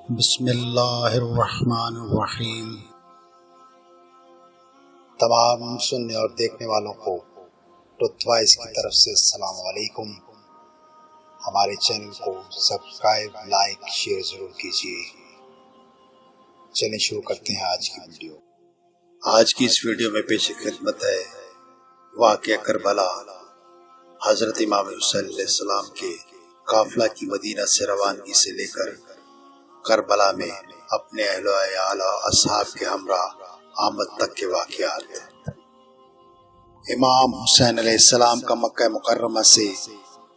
بسم اللہ الرحمن الرحیم۔ تمام سننے اور دیکھنے والوں کو ٹروتھ وائس کی طرف سے السلام علیکم۔ ہمارے چینل کو سبسکرائب، لائک، شیئر ضرور کیجیے۔ چلیں شروع کرتے ہیں آج کی ویڈیو۔ آج کی اس ویڈیو میں پیش خدمت ہے واقعہ کربلا۔ حضرت امام حسین علیہ السلام کے قافلہ کی مدینہ سے روانگی سے لے کر کربلا میں اپنے اہل و عیال و اصحاب کے ہمراہ آمد تک کے واقعات۔ امام حسین علیہ السلام کا مکہ مکرمہ سے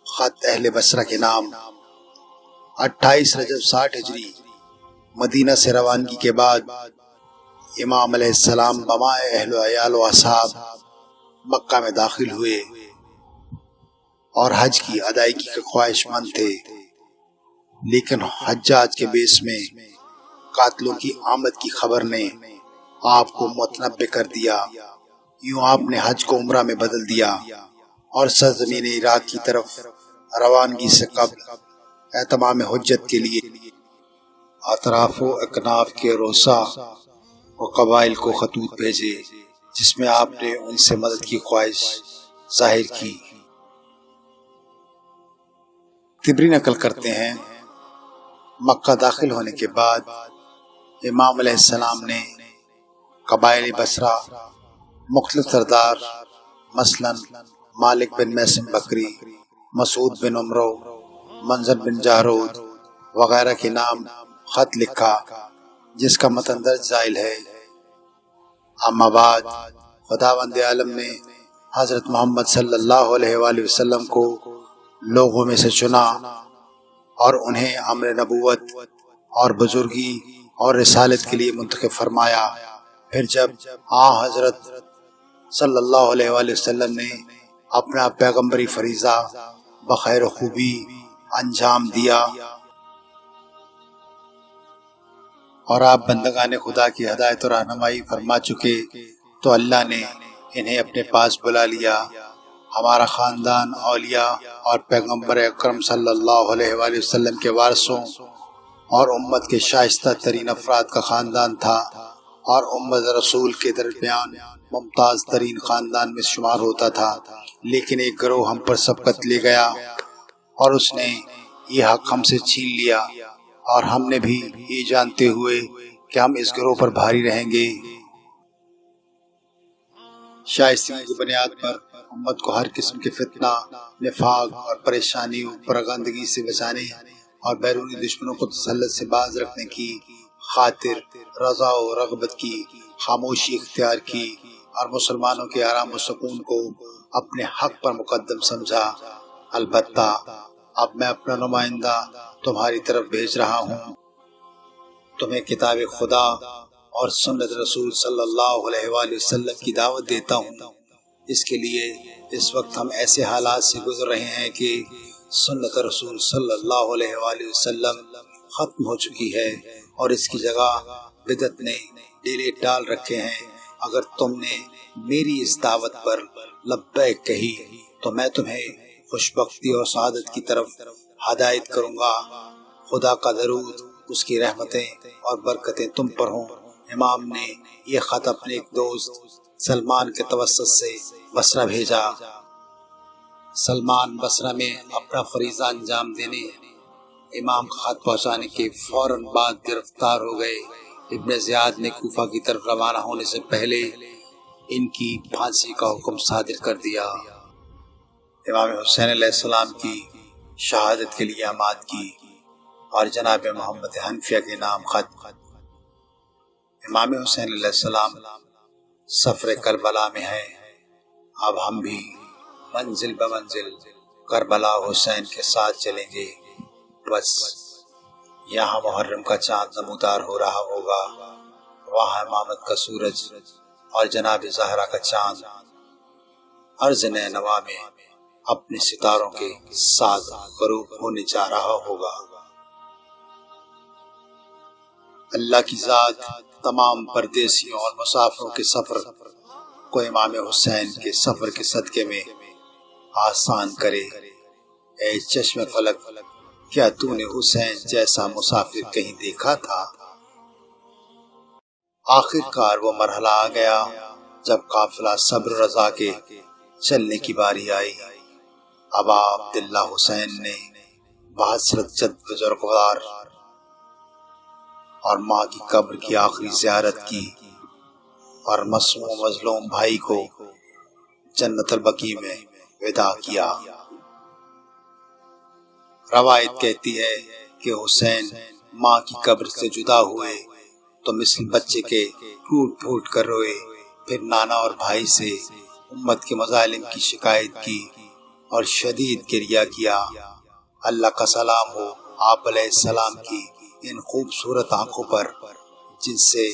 خط اہل بصرہ کے نام 28 رجب 60 ہجری مدینہ سے روانگی کے بعد امام علیہ السلام بمائے اہل و عیال و اصحاب مکہ میں داخل ہوئے اور حج کی ادائیگی کے خواہش مند تھے، لیکن حجاج کے بیس میں قاتلوں کی آمد کی خبر نے آپ کو متنبع کر دیا۔ یوں آپ نے حج کو عمرہ میں بدل دیا اور سرزمین عراق کی طرف روانگی سے قبل اہتمام حجت کے لیے اطراف و اکناف کے رؤساء و قبائل کو خطوط بھیجے، جس میں آپ نے ان سے مدد کی خواہش ظاہر کی۔ طبری نقل کرتے ہیں، مکہ داخل ہونے کے بعد امام علیہ السلام نے قبائل بصرہ مختلف سردار مثلا مالک بن میسم بکری، مسعود بن عمرو، منظر بن جارود وغیرہ کے نام خط لکھا، جس کا متن درج ذیل ہے۔ اما بعد خداوند عالم نے حضرت محمد صلی اللہ علیہ وآلہ وسلم کو لوگوں میں سے چنا اور انہیں امر نبوت اور بزرگی اور رسالت کے لیے منتخب فرمایا۔ پھر جب حضرت صلی اللہ علیہ وآلہ وسلم نے اپنا پیغمبری فریضہ بخیر و خوبی انجام دیا اور آپ بندگان خدا کی ہدایت و رہنمائی فرما چکے، تو اللہ نے انہیں اپنے پاس بلا لیا۔ ہمارا خاندان اولیاء اور پیغمبر اکرم صلی اللہ علیہ وآلہ وسلم کے وارثوں اور امت کے شائستہ ترین افراد کا خاندان تھا، اور امت رسول کے درمیان ممتاز ترین خاندان میں شمار ہوتا تھا۔ لیکن ایک گروہ ہم پر سبقت لے گیا اور اس نے یہ حق ہم سے چھین لیا، اور ہم نے بھی یہ جانتے ہوئے کہ ہم اس گروہ پر بھاری رہیں گے، شائستگی کی بنیاد پر امت کو ہر قسم کے فتنہ، نفاق اور پریشانی و پراگندگی سے بچانے اور بیرونی دشمنوں کو تسلط سے باز رکھنے کی خاطر رضا و رغبت کی خاموشی اختیار کی، اور مسلمانوں کے آرام و سکون کو اپنے حق پر مقدم سمجھا۔ البتہ اب میں اپنا نمائندہ تمہاری طرف بھیج رہا ہوں، تمہیں کتاب خدا اور سنت رسول صلی اللہ علیہ وآلہ وسلم کی دعوت دیتا ہوں۔ اس کے لیے اس وقت ہم ایسے حالات سے گزر رہے ہیں کہ سنت رسول صلی اللہ علیہ وآلہ وسلم ختم ہو چکی ہے اور اس کی جگہ بدعت نے ڈیلے ڈال رکھے ہیں۔ اگر تم نے میری اس دعوت پر لبیک کہی تو میں تمہیں خوشبختی اور سعادت کی طرف ہدایت کروں گا۔ خدا کا درود، اس کی رحمتیں اور برکتیں تم پر ہوں۔ امام نے یہ خط اپنے ایک دوست سلمان کے توسط سے بصرہ بھیجا۔ سلمان بصرہ میں اپنا فریضہ انجام دینے امام کا خط پہنچانے کے فوراً بعد گرفتار ہو گئے۔ ابن زیاد نے کوفہ کی طرف روانہ ہونے سے پہلے ان کی پھانسی کا حکم صادر کر دیا۔ امام حسین علیہ السلام کی شہادت کے لیے آماد کی اور جناب محمد حنفیہ کے نام خط۔ امام حسین علیہ السلام سفر کربلا میں ہیں۔ اب ہم بھی منزل بمنزل کربلا حسین کے ساتھ چلیں گے۔ بس یہاں محرم کا چاند نمودار ہو رہا ہوگا، وہاں امامت کا سورج اور جناب زہرا کا چاند عرض نینوا میں اپنے ستاروں کے ساتھ غروب ہونے جا رہا ہوگا۔ اللہ کی ذات تمام پردیسیوں اور مسافروں کے سفر کو امام حسین کے سفر کے صدقے میں آسان کرے۔ اے چشم فلک کیا تو نے حسین جیسا مسافر کہیں دیکھا تھا؟ آخر کار وہ مرحلہ آ گیا جب قافلہ صبر رضا کے چلنے کی باری آئی۔ ابا عبداللہ حسین نے بحثرت جد بزرگوار اور ماں کی قبر کی آخری زیارت کی اور مسموم مظلوم بھائی کو جنت البقیع میں وداع کیا۔ روایت کہتی ہے کہ حسین ماں کی قبر سے جدا ہوئے تو مثل بچے کے پھوٹ پھوٹ کر روئے، پھر نانا اور بھائی سے امت کے مظالم کی شکایت کی اور شدید گریہ کیا۔ اللہ کا سلام ہو آپ علیہ السلام کی ان خوبصورت آنکھوں پر جن سے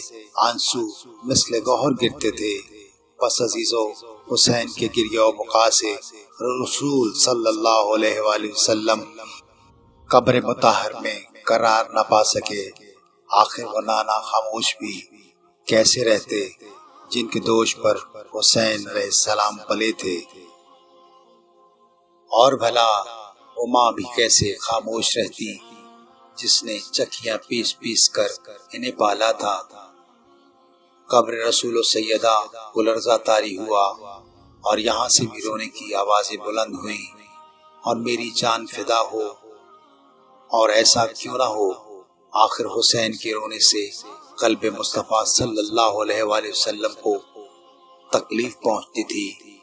آنسو مثل گوہر گرتے تھے۔ پس عزیزو، حسین کے گریہ و بکا سے رسول صلی اللہ علیہ وآلہ وسلم قبر مطہر میں قرار نہ پا سکے۔ آخر وہ نانا خاموش بھی کیسے رہتے جن کے دوش پر حسین علیہ السلام پلے تھے، اور بھلا وہ ماں بھی کیسے خاموش رہتی جس نے چکیاں پیس پیس کر انہیں پالا تھا۔ قبر رسول و سیدہ کو لرزہ طاری ہوا اور یہاں سے بھی رونے کی آوازیں بلند ہوئیں، اور میری جان فدا ہو، اور ایسا کیوں نہ ہو۔ آخر حسین کے رونے سے قلب مصطفیٰ صلی اللہ علیہ وآلہ وسلم کو تکلیف پہنچتی تھی۔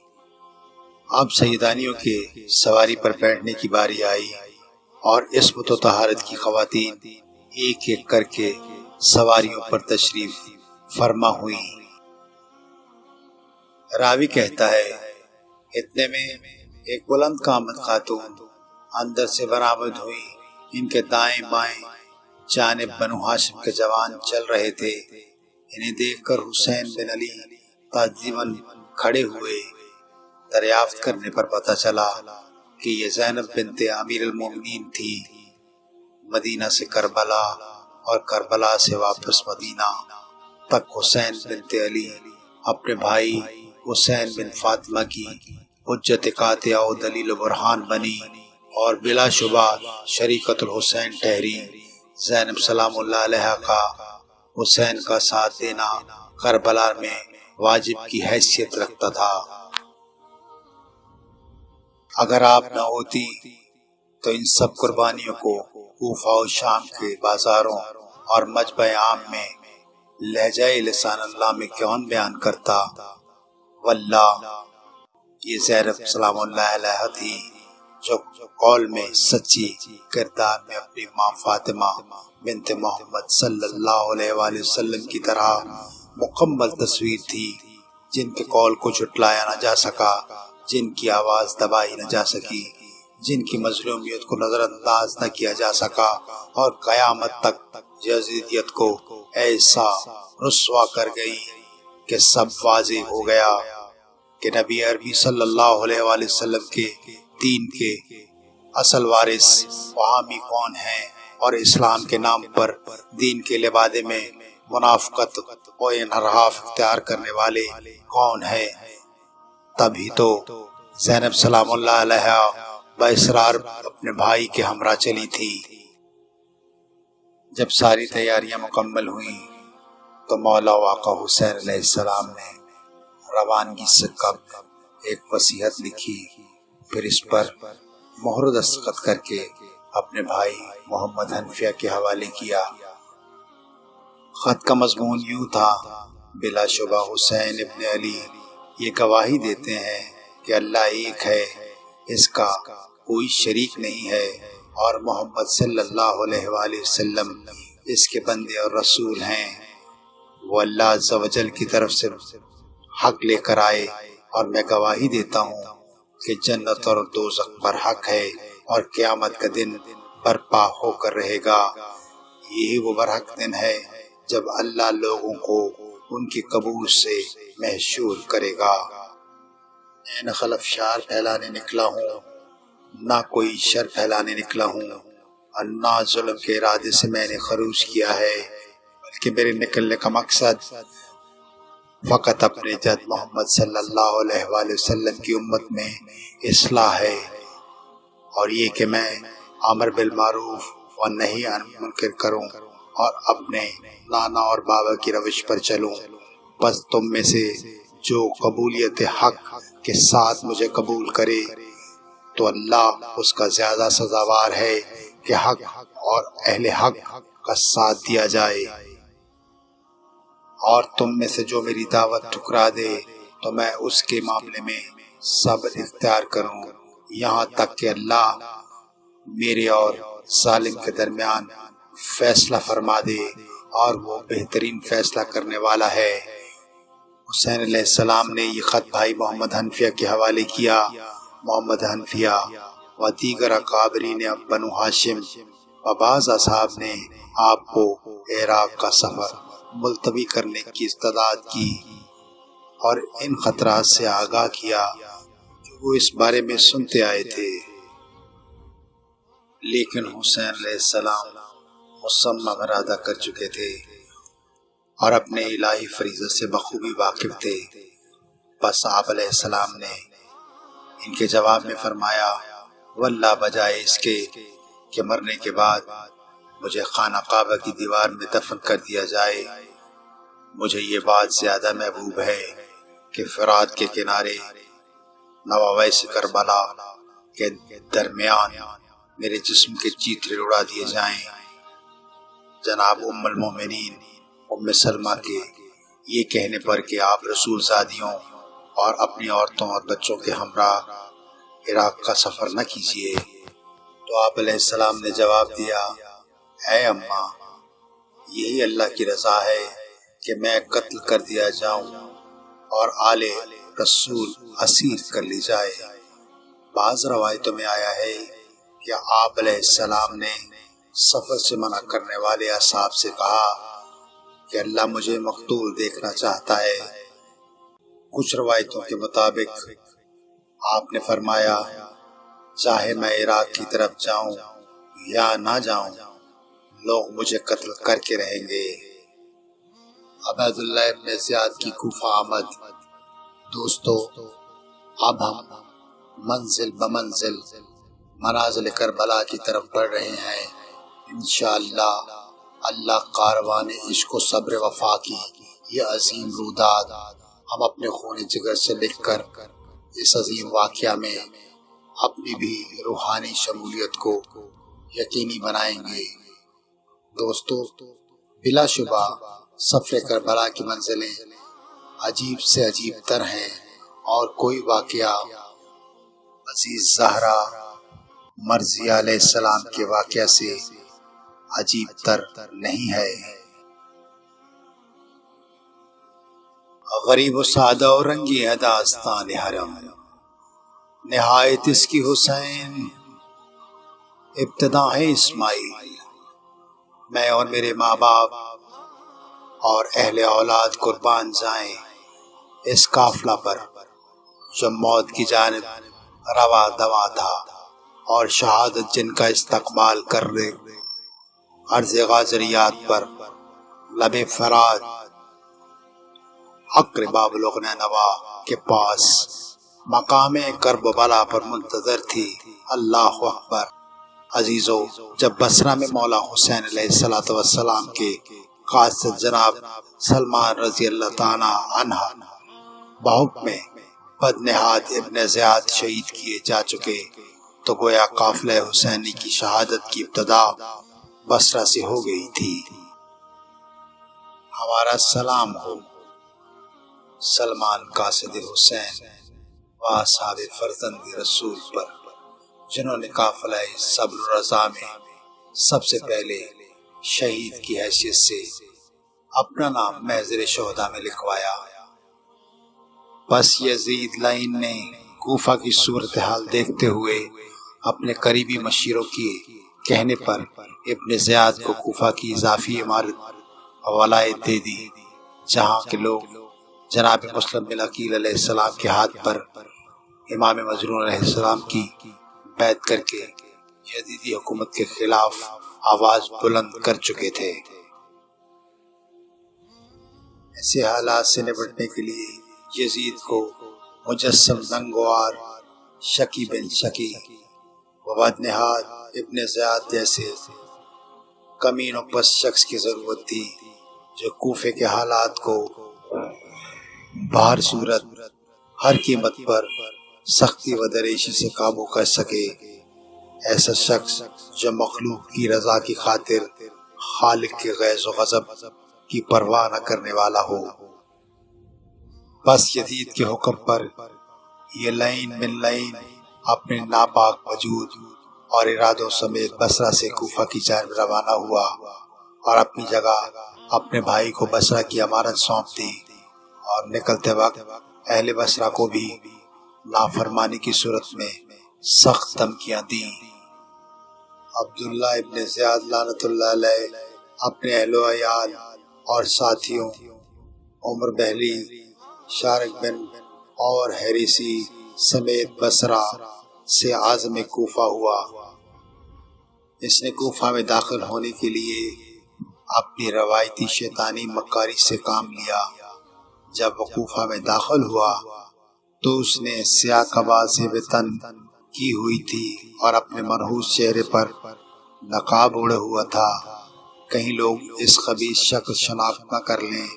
اب سیدانیوں کے سواری پر بیٹھنے کی باری آئی اور عصمت و طہارت کی خواتین ایک ایک کر کے سواریوں پر تشریف فرما ہوئی۔ راوی کہتا ہے، اتنے میں ایک بلند قامت خاتون اندر سے برآمد ہوئی۔ ان کے دائیں بائیں جانب بنو ہاشم کے جوان چل رہے تھے۔ انہیں دیکھ کر حسین بن علی تعظیماً کھڑے ہوئے۔ دریافت کرنے پر پتہ چلا کہ یہ زینب بنت امیر المومنین تھی۔ مدینہ سے کربلا اور کربلا سے واپس مدینہ تک حسین بنت علی اپنے بھائی حسین بن فاطمہ کی حجت قاطعہ و دلیل و برہان بنی اور بلا شبہ شریکت الحسین ٹھہری۔ زینب سلام اللہ علیہ کا حسین کا ساتھ دینا کربلا میں واجب کی حیثیت رکھتا تھا۔ اگر آپ نہ ہوتی تو ان سب قربانیوں کو کوفہ و شام کے بازاروں اور مجمع عام میں لہجہ لسان اللہ میں کون بیان کرتا۔ واللہ یہ زینب سلام اللہ علیہ تھی جو قول میں سچی، کردار میں اپنی ماں فاطمہ بنت محمد صلی اللہ علیہ وآلہ وسلم کی طرح مکمل تصویر تھی، جن کے قول کو جھٹلایا نہ جا سکا، جن کی آواز دبائی نہ جا سکی، جن کی مظلومیت کو نظر انداز نہ کیا جا سکا، اور قیامت تک یزیدیت کو ایسا رسوا کر گئی کہ سب واضح ہو گیا کہ نبی عربی صلی اللہ علیہ وآلہ وسلم کے دین کے اصل وارث وہامی کون ہیں، اور اسلام کے نام پر دین کے لبادے میں منافقت و انحراف اختیار کرنے والے کون ہیں۔ تبھی تو زینب سلام اللہ علیہ باصرار اپنے بھائی کے ہمراہ چلی تھی۔ جب ساری تیاریاں مکمل ہوئیں تو مولا آقا حسین علیہ السلام نے روانگی سے قبل ایک وصیت لکھی، پھر اس پر مہر دستخط کر کے اپنے بھائی محمد حنفیہ کے حوالے کیا۔ خط کا مضمون یوں تھا، بلا شبہ حسین ابن علی یہ گواہی دیتے ہیں کہ اللہ ایک ہے، اس کا کوئی شریک نہیں ہے، اور محمد صلی اللہ علیہ وآلہ وسلم اس کے بندے اور رسول ہیں۔ وہ اللہ عز و جل کی طرف سے حق لے کر آئے، اور میں گواہی دیتا ہوں کہ جنت اور دوزخ پر حق ہے، اور قیامت کا دن برپا ہو کر رہے گا۔ یہی وہ برحق دن ہے جب اللہ لوگوں کو ان کی قبول سے محشور کرے گا۔ میں نہ خلف شار پھیلانے نکلا ہوں، نہ کوئی شر پھیلانے نکلا ہوں، اور نہ ظلم کے ارادے سے میں نے خروج کیا ہے، بلکہ میرے نکلنے کا مقصد فقط اپنے جد محمد صلی اللہ علیہ وآلہ وسلم کی امت میں اصلاح ہے، اور یہ کہ میں امر بالمعروف و نہی عن منکر کروں اور اپنے نانا اور بابا کی روش پر چلوں، پس تم میں سے جو قبولیت حق کے ساتھ مجھے قبول کرے تو اللہ اس کا زیادہ سزاوار ہے کہ حق اور اہل حق کا ساتھ دیا جائے، اور تم میں سے جو میری دعوت ٹھکرا دے تو میں اس کے معاملے میں صبر اختیار کروں یہاں تک کہ اللہ میرے اور ظالم کے درمیان فیصلہ فرما دے، اور وہ بہترین فیصلہ کرنے والا ہے۔ حسین علیہ السلام نے یہ خط بھائی محمد حنفیہ کے حوالے کیا۔ محمد حنفیہ و دیگر اکابرین بنو ہاشم و بعض اصحاب نے آپ کو عراق کا سفر ملتوی کرنے کی استدعا کی اور ان خطرات سے آگاہ کیا جو وہ اس بارے میں سنتے آئے تھے، لیکن حسین علیہ السلام مسمم ارادہ کر چکے تھے اور اپنے الہی فریضے سے بخوبی واقف تھے۔ بس آپ علیہ السلام نے ان کے جواب میں فرمایا، واللہ بجائے اس کے کہ مرنے کے بعد مجھے خانہ کعبہ کی دیوار میں دفن کر دیا جائے، مجھے یہ بات زیادہ محبوب ہے کہ فرات کے کنارے نواویس کربلا کے درمیان میرے جسم کے چیترے اڑا دیے جائیں۔ جناب ام المومنین ام سلمہ کے یہ کہنے پر کہ آپ رسول زادیوں اور اپنی عورتوں اور بچوں کے ہمراہ عراق کا سفر نہ کیجیے، تو آپ علیہ السلام نے جواب دیا، اے اماں، یہی اللہ کی رضا ہے کہ میں قتل کر دیا جاؤں اور آل رسول اسیر کر لی جائے۔ بعض روایتوں میں آیا ہے کہ آپ علیہ السلام نے سفر سے منع کرنے والے اصحاب سے کہا کہ اللہ مجھے مقتول دیکھنا چاہتا ہے۔ کچھ روایتوں کے مطابق آپ نے فرمایا، چاہے میں عراق کی طرف جاؤں یا نہ جاؤں، لوگ مجھے قتل کر کے رہیں گے۔ عبید اللہ ابن زیاد کی کوفہ آمد۔ دوستو، اب ہم منزل بمنزل منازل کربلا کی طرف بڑھ رہے ہیں۔ انشاءاللہ اللہ کاروان عشق و صبر وفا کی یہ عظیم روداد ہم اپنے خون جگر سے لکھ کر اس عظیم واقعہ میں اپنی بھی روحانی شمولیت کو یقینی بنائیں گے۔ دوستو، بلا شبہ سفر کربلا کی منزلیں عجیب سے عجیب تر ہیں، اور کوئی واقعہ عزیز زہرا مرضیہ علیہ السلام کے واقعہ سے عجیب تر نہیں ہے۔ غریب و سادہ و رنگی ہے داستان حرم، نہایت اس کی حسین، ابتدا ہے اسماعیل۔ میں اور میرے ماں باپ اور اہل اولاد قربان جائیں اس قافلہ پر جو موت کی جانب روا دوا تھا، اور شہادت جن کا استقبال کر رہے عرض غازریات پر لب فرات اقربا بلغ نینوا کے پاس مقام کرب و بلا پر منتظر تھی۔ اللہ اکبر۔ عزیزو، جب بصرہ میں مولا حسین علیہ السلام کے قاصد جناب سلمان رضی اللہ تعالی عنہ بحکم بدنہاد ابن زیاد شہید کیے جا چکے، تو گویا قافلہ حسینی کی شہادت کی ابتدا بصرہ سے ہو گئی تھی۔ ہمارا سلام ہو سلمان قاصد حسین و اصحاب فرزند رسول پر، جنہوں نے قافلہ صبر و رضا میں سب سے پہلے شہید کی حیثیت سے اپنا نام محضر شہداء میں لکھوایا۔ بس یزید لعین نے کوفہ کی صورتحال دیکھتے ہوئے اپنے قریبی مشیروں کی کہنے پر ابن زیاد کو کوفہ کی اضافی عمارت ولایت دے دی، جہاں کے لوگ جناب مسلم بن عقیل علیہ السلام کے ہاتھ پر امام مظلوم علیہ السلام کی بیعت کر کے یزیدی حکومت کے خلاف آواز بلند کر چکے تھے۔ ایسے حالات سے نپٹنے کے لیے یزید کو مجسم زنگوار شکی بن شکی وہ بدنہاد ابن زیاد جیسے کمین و پس شخص کی ضرورت تھی جو کوفے کے حالات کو بہر صورت ہر قیمت پر سختی و دریشی سے قابو کر سکے، ایسا شخص جو مخلوق کی رضا کی خاطر خالق کے غیظ و غضب کی پرواہ نہ کرنے والا ہو۔ بس یزید کے حکم پر یہ لعین بن لعین اپنے ناپاک وجود اور ارادوں سمیت بصرہ سے کوفہ کی جانب روانہ ہوا اور اپنی جگہ اپنے بھائی کو بصرہ کی امارت سونپ دی، اور نکلتے وقت اہل بصرہ کو بھی نافرمانی کی صورت میں سخت دھمکیاں دیں۔ عبداللہ ابن زیاد لعنت اللہ علیہ اپنے اہل و عیال اور ساتھیوں عمر بہلی، شارق بن اور حریسی سمیت بصرہ سے عازم کوفہ ہوا۔ اس نے کوفہ میں داخل ہونے کے لیے اپنی روایتی شیطانی مکاری سے کام لیا۔ جب وہ کوفہ میں داخل ہوا تو اس نے سیاہ قبا سے وطن کی ہوئی تھی اور اپنے منحوس چہرے پر نقاب اوڑے ہوا تھا، کہیں لوگ اس خبیث شکل شناخت نہ کر لیں،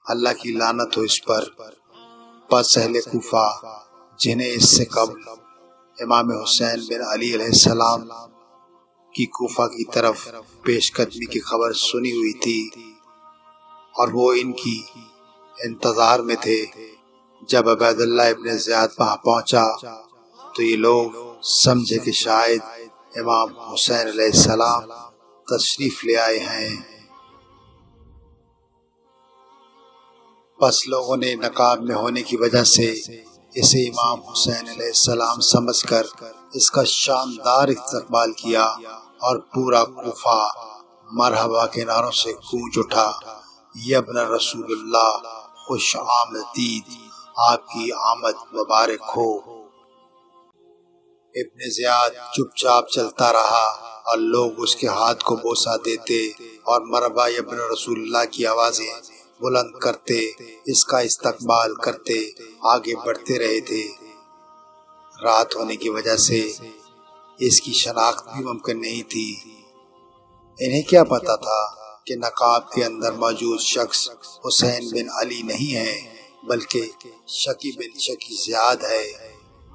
اللہ کی لعنت ہو اس پر۔ پس اہل کوفہ جنہیں اس سے قبل امام حسین بن علی علیہ السلام کی کوفہ کی طرف پیش قدمی کی خبر سنی ہوئی تھی اور وہ ان کی انتظار میں تھے، جب عبید اللہ ابن زیاد وہاں پہنچا تو یہ لوگ سمجھے کہ شاید امام حسین علیہ السلام تشریف لے آئے ہیں۔ پس لوگوں نے نقاب میں ہونے کی وجہ سے اسے امام حسین علیہ السلام سمجھ کر اس کا شاندار استقبال کیا اور پورا کوفہ مرحبا کے نعروں سے گونج اٹھا، یا ابن رسول اللہ خوش آمدید، آپ کی آمد مبارک ہو۔ ابن زیاد چپ چاپ چلتا رہا اور لوگ اس کے ہاتھ کو بوسہ دیتے اور مرحبا یا ابن رسول اللہ کی آوازیں بلند کرتے اس کا استقبال کرتے آگے بڑھتے رہے تھے۔ رات ہونے کی وجہ سے اس کی شناخت بھی ممکن نہیں تھی۔ انہیں کیا پتا تھا کہ نقاب کے اندر موجود شخص حسین بن علی نہیں ہے بلکہ شکی بن شکی زیاد ہے۔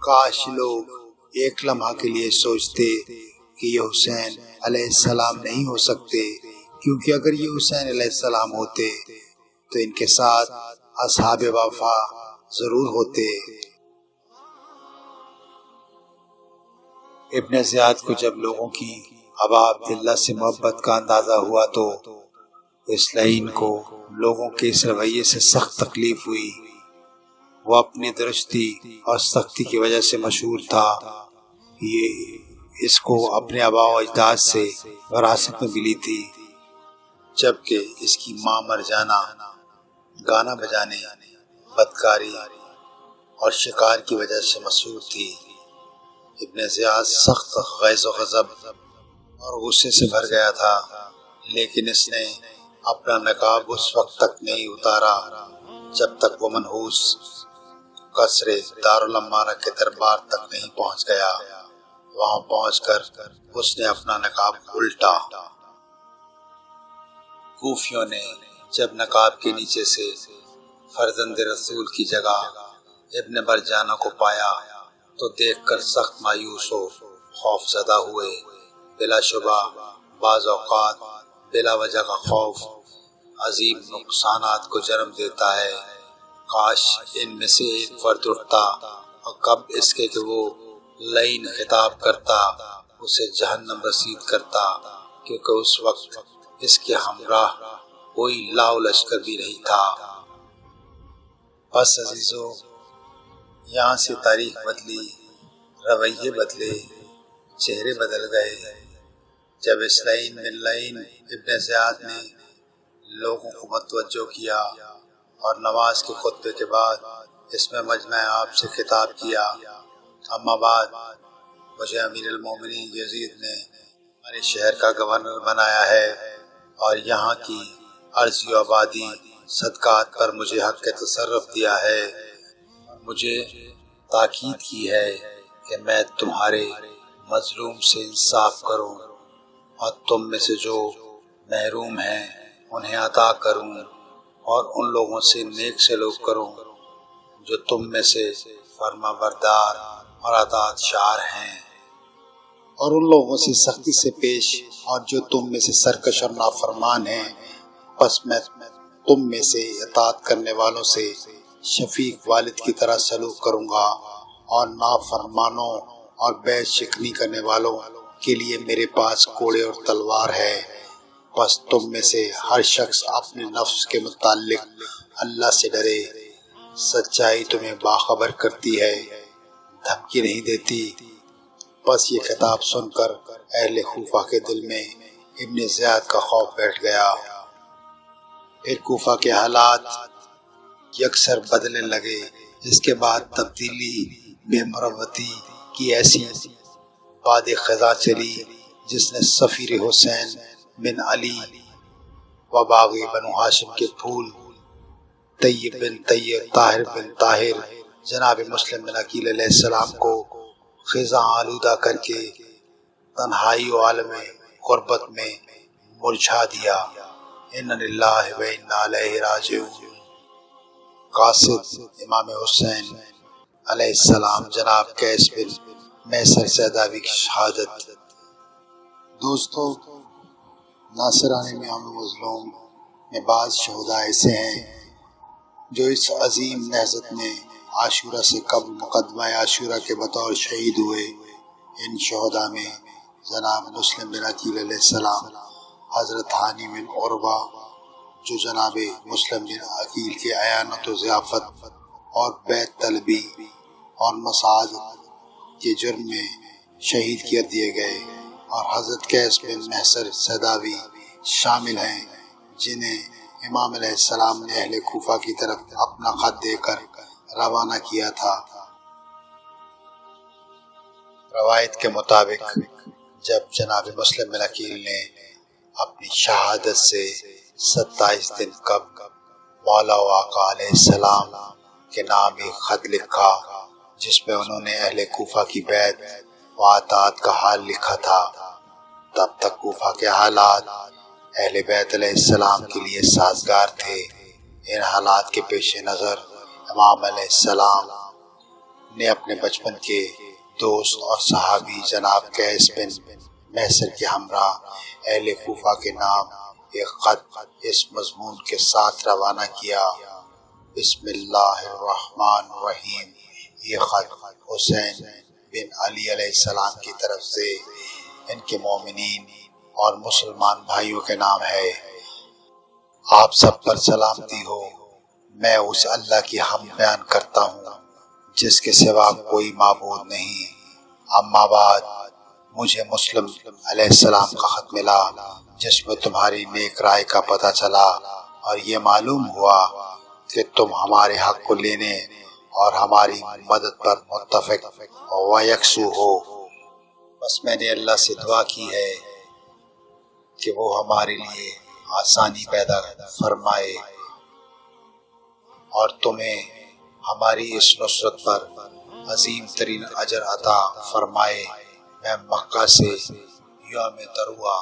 کاش لوگ ایک لمحہ کے لیے سوچتے کہ یہ حسین علیہ السلام نہیں ہو سکتے، کیونکہ اگر یہ حسین علیہ السلام ہوتے تو ان کے ساتھ اصحاب وفا ضرور ہوتے۔ ابن زیاد کو جب لوگوں کی ابا عبداللہ سے محبت کا اندازہ ہوا تو اس لعین کو لوگوں کے اس رویے سے سخت تکلیف ہوئی۔ وہ اپنی درستی اور سختی کی وجہ سے مشہور تھا۔ یہ اس کو اپنے آبا و اجداد سے وراثت میں ملی تھی، جبکہ اس کی ماں مرجانہ گانا بجانے، بدکاری اور شکار کی وجہ سے مشہور تھی۔ ابن زیاد سخت غیظ و غضب اور غصے سے بھر گیا تھا، لیکن اس نے اپنا نقاب اس وقت تک نہیں اتارا جب تک وہ منحوس قصر دارالامانہ کے دربار تک نہیں پہنچ گیا۔ وہاں پہنچ کر اس نے اپنا نقاب الٹا۔ کوفیوں نے جب نقاب کے نیچے سے فرزند رسول کی جگہ ابن برجانہ کو پایا تو دیکھ کر سخت مایوس و خوف زدہ ہوئے۔ بلا شبہ بعض اوقات بلا وجہ کا خوف عظیم نقصانات کو جنم دیتا ہے۔ کاش ان میں سے ایک فرد اٹھتا اور کب اس کے کہ وہ لعین خطاب کرتا اسے جہنم رسید کرتا، کیونکہ اس وقت اس کے ہمراہ کوئی لاؤ لشکر بھی نہیں تھا۔ بس عزیزو، یہاں سے تاریخ بدلی، رویے بدلے، چہرے بدل گئے جب اس لعین بن لعین ابن زیاد نے لوگوں کو متوجہ کیا اور نماز کے خطبے کے بعد اس میں مجمع آپ سے خطاب کیا۔ اما بعد، مجھے امیر المومنین یزید نے ہمارے شہر کا گورنر بنایا ہے اور یہاں کی ارضی و آبادی صدقات پر مجھے حق کے تصرف دیا ہے۔ مجھے تاکید کی ہے کہ میں تمہارے مظلوم سے انصاف کروں اور تم میں سے جو محروم ہیں انہیں عطا کروں، اور ان لوگوں سے نیک سلوک کروں جو تم میں سے فرما بردار اور اطاعت شار ہیں، اور ان لوگوں سے سختی سے پیش اور جو تم میں سے سرکش اور نافرمان ہیں، پس میں تم میں سے اطاعت کرنے والوں سے شفیق والد کی طرح سلوک کروں گا، اور نافرمانوں اور بیعت شکنی کرنے والوں کے لیے میرے پاس کوڑے اور تلوار ہے۔ پس تم میں سے ہر شخص اپنے نفس کے متعلق اللہ سے ڈرے، سچائی تمہیں باخبر کرتی ہے، دھمکی نہیں دیتی۔ پس یہ خطاب سن کر اہل کوفہ کے دل میں ابن زیاد کا خوف بیٹھ گیا۔ پھر کوفہ کے حالات یکسر بدلنے لگے۔ اس کے بعد تبدیلی بے مروتی کی ایسی باد خزاں چلی جس نے سفیر حسین بن علی و باغی بنو ہاشم کے پھول طیب بن طیب طاہر بن طاہر جناب مسلم بن عقیل علیہ السلام کو خزاں آلودہ کر کے تنہائی و عالم غربت میں مرجھا دیا۔ ان للہ و انا الیہ راجعون۔ قاصد امام حسین علیہ السلام جناب قیس بن میسر سیداوی کی شہادت۔ دوستو، ناصران میں مظلوم میں بعض شہداء ایسے ہیں جو اس عظیم نہضت میں عاشورہ سے قبل مقدمہ عاشورہ کے بطور شہید ہوئے۔ ان شہداء میں جناب مسلم بن عقیل علیہ السلام، حضرت ہانی بن عروہ جو جناب مسلم بن عقیل کے عیانت و ضیافت اور بیت طلبی اور مساعد کے جرم میں شہید کر دیے گئے، اور حضرت قیس بن محسر سیداوی شامل ہیں جنہیں امام علیہ السلام نے اہل کوفہ کی طرف اپنا خط دے کر روانہ کیا تھا۔ روایت کے مطابق جب جناب مسلم بن عقیل نے اپنی شہادت سے 27 دن قبل مولا و آقا علیہ السلام کے نام ایک خط لکھا جس میں انہوں نے اہل کوفہ کی بیعت و اطاعت کا حال لکھا تھا، تب تک کوفہ کے حالات اہل بیت علیہ السلام کے لیے سازگار تھے۔ ان حالات کے پیش نظر امام علیہ السلام نے اپنے بچپن کے دوست اور صحابی جناب قیس بن محسر کے ہمراہ اہل کوفہ کے نام ایک خط اس مضمون کے ساتھ روانہ کیا: بسم اللہ الرحمن الرحیم۔ یہ خط حسین بن علی علیہ السلام کی طرف سے ان کے مومنین اور مسلمان بھائیوں کے نام ہے۔ آپ سب پر سلامتی ہو۔ میں اس اللہ کی حمد بیان کرتا ہوں جس کے سوا کوئی معبود نہیں۔ اما بعد، مجھے مسلم علیہ السلام کا خط ملا جس میں تمہاری نیک رائے کا پتہ چلا، اور یہ معلوم ہوا کہ تم ہمارے حق کو لینے اور ہماری مدد پر متفق و یکسو ہو۔ بس میں نے اللہ سے دعا کی ہے کہ وہ ہمارے لیے آسانی پیدا فرمائے اور تمہیں ہماری اس نصرت پر عظیم ترین اجر عطا فرمائے۔ میں مکہ سے یوم ترویہ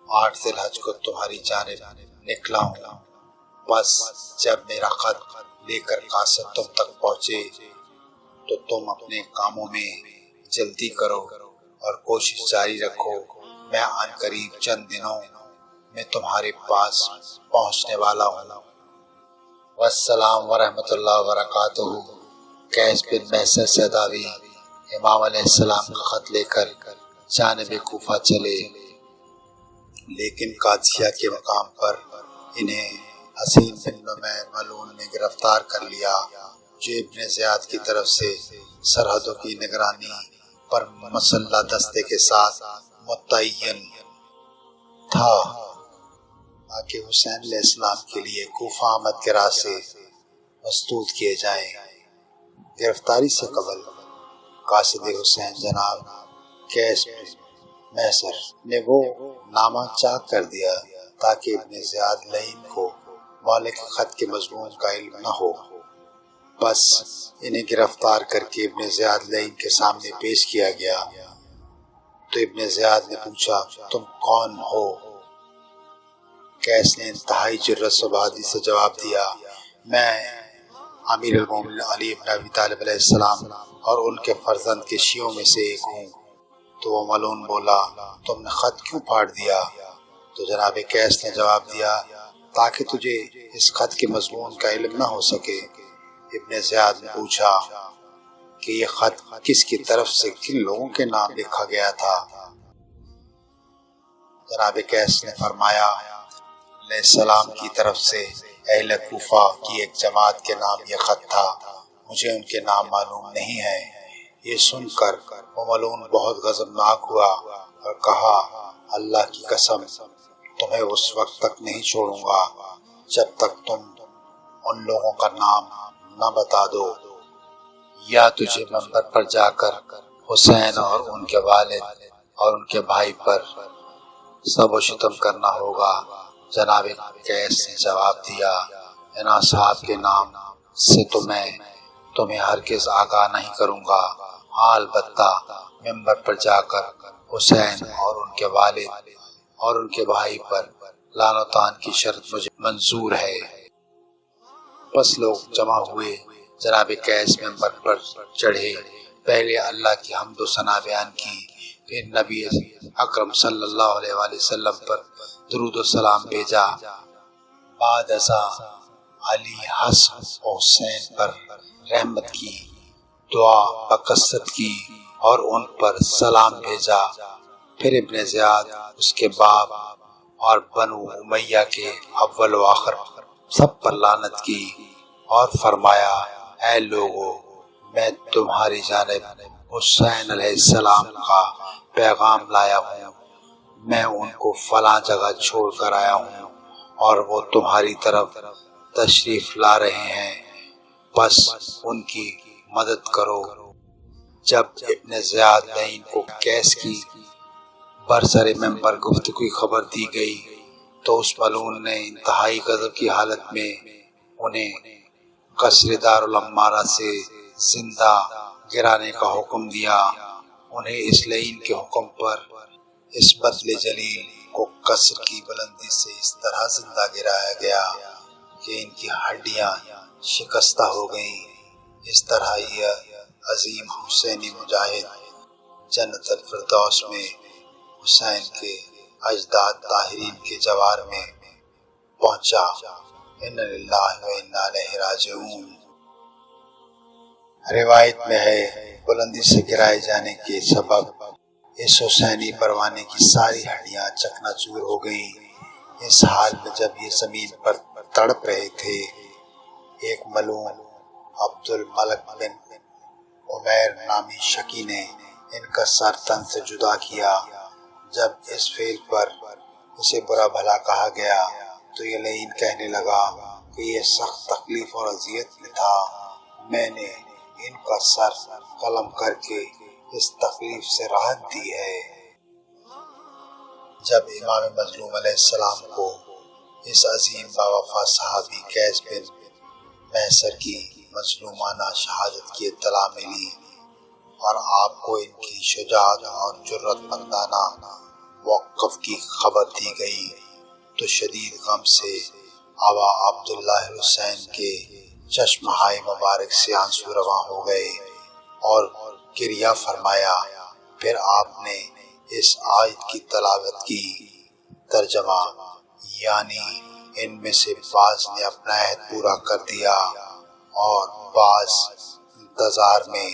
8 ذی الحج کو تمہاری جانب نکلا ہوں۔ بس جب میرا خط لے کر قاصد تم تک پہنچے تو تم اپنے کاموں میں جلدی کرو اور کوشش جاری رکھو۔ میں عن قریب چند دنوں میں تمہارے پاس پہنچنے والا ہوں۔ والسلام ورحمۃ اللہ وبرکاتہ۔ قیس بن محسر سیداوی امام علیہ السلام کا خط لے کر جانب کوفہ چلے، لیکن قادسیہ کے مقام پر انہیں حسین بن نمیر ملعون نے گرفتار کر لیا، جو ابن زیاد کی طرف سے سرحدوں کی نگرانی پر مسلح دستے کے ساتھ متعین تھا تاکہ حسین علیہ السلام کے لیے کوفہ آمد کے راستے مسدود کیے جائیں۔ گرفتاری سے قبل قاصد حسین جناب قیس بن محسر نے وہ نامہ چاک کر دیا تاکہ ابن زیاد لعین کو مالک خط کے مضمون کا علم نہ ہو۔ بس انہیں گرفتار کر کے ابن زیاد لعین کے سامنے پیش کیا گیا۔ تو ابن زیاد نے پوچھا تم کون ہو؟ قیس نے انتہائی جرأت و بہادری سے جواب دیا میں امیر المومنین علی بن ابی طالب علیہ السلام اور ان کے فرزند کے شیعوں میں سے ایک ہوں۔ تو وہ ملعون بولا تم نے خط کیوں پھاڑ دیا؟ تو جناب قیس نے جواب دیا تاکہ تجھے اس خط کے مضمون کا علم نہ ہو سکے۔ ابن زیاد نے پوچھا کہ یہ خط کس کی طرف سے کن لوگوں کے نام لکھا گیا تھا؟ جناب قیس نے فرمایا علیہ السلام کی طرف سے اہل کوفہ کی ایک جماعت کے نام یہ خط تھا، مجھے ان کے نام معلوم نہیں ہے۔ یہ سن کر وہ ملعون بہت غضبناک ہوا اور کہا اللہ کی قسم تمہیں اس وقت تک نہیں چھوڑوں گا جب تک تم ان لوگوں کا نام نہ بتا دو، یا تجھے منبر پر جا کر حسین اور ان کے والد اور ان کے بھائی پر سب و شتم کرنا ہوگا۔ جناب قیس نے جواب دیا ان اصحاب کے نام سے تو میں تمہیں ہرگز آگاہ نہیں کروں گا، ہاں البتہ منبر پر جا کر حسین اور ان کے والد اور ان کے بھائی پر لعن و طعن کی شرط مجھے منظور ہے۔ بس لوگ جمع ہوئے، جناب قیس منبر پر چڑھے، پہلے اللہ کی حمد و ثنا بیان کی، پھر نبی اکرم صلی اللہ علیہ وآلہ وسلم پر درود و سلام بھیجا، بعد ازاں علی حسن و حسین پر رحمت کی دعا بکثرت کی اور ان پر سلام بھیجا، پھر ابن زیاد اس کے باپ اور بنو امیہ کے اول و آخر سب پر لعنت کی اور فرمایا اے لوگو میں تمہاری جانب حسین علیہ السلام کا پیغام لایا ہوں، میں ان کو فلاں جگہ چھوڑ کر آیا ہوں اور وہ تمہاری طرف تشریف لا رہے ہیں، بس ان کی مدد کرو۔ جب ابن زیاد نے ان کو قیس کی برسر ممبر گفتگو کی خبر دی گئی تو اس ملعون نے انتہائی غضب کی حالت میں انہیں قصر دارالعمارہ سے زندہ گرانے کا حکم دیا۔ انہیں اس لعین کے حکم پر اس بطل جلیل کو قصر کی بلندی سے اس طرح زندہ گرایا گیا کہ ان کی ہڈیاں شکستہ ہو گئیں۔ اس طرح یہ عظیم حسینی مجاہد جنت الفردوس میں حسین کے اجداد طاہرین کے جوار میں پہنچا۔ انا للہ و انا الیہ راجعون۔ روایت میں ہے بلندی سے گرائے جانے کے سبب اس حسینی پروانے کی ساری ہڈیاں چکنا چور ہو گئیں۔ اس حال میں جب یہ زمین پر تڑپ رہے تھے، ایک ملعون عبد الملک بن عمیر نامی شکی نے ان کا سر تن سے جدا کیا۔ جب اس فعل پر اسے برا بھلا کہا گیا تو یہ لعین کہنے لگا کہ یہ سخت تکلیف اور اذیت میں تھا، میں نے ان کا سر قلم کر کے اس تکلیف سے راحت دی ہے۔ جب امام مظلوم علیہ السلام کو اس عظیم باوفا صحابی قیس بن محصر کی مظلومانہ شہادت کی اطلاع ملی اور آپ کو ان کی شجاعت اور جرأت مندانہ موقف کی خبر دی گئی تو شدید غم سے آبا عبداللہ حسین کے چشمہائے مبارک سے آنسو رواں ہو گئے اور گریہ فرمایا۔ پھر آپ نے اس آیت کی تلاوت کی، ترجمہ یعنی ان میں سے بعض نے اپنا عہد پورا کر دیا اور بعض انتظار میں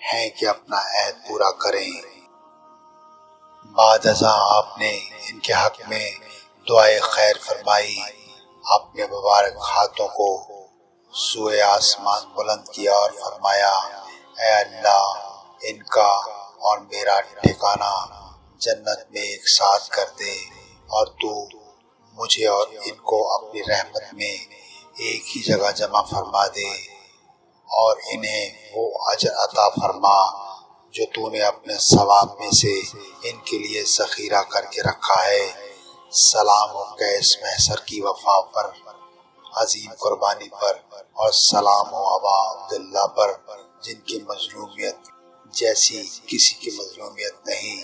ہیں کہ اپنا عہد پورا کریں۔ بعد ازاں آپ نے ان کے حق میں دعائے خیر فرمائی، اپنے مبارک ہاتھوں کو سوئے آسمان بلند کیا اور فرمایا اے اللہ ان کا اور میرا ٹھکانہ جنت میں ایک ساتھ کر دے اور تو مجھے اور ان کو اپنی رحمت میں ایک ہی جگہ جمع فرما دے اور انہیں وہ اجر عطا فرما جو تو نے اپنے ثواب میں سے ان کے لیے ذخیرہ کر کے رکھا ہے۔ سلام و قیس محصر کی وفا پر، عظیم قربانی پر، اور سلام و ابا عبداللہ پر جن کی مظلومیت جیسی کسی کی مظلومیت نہیں۔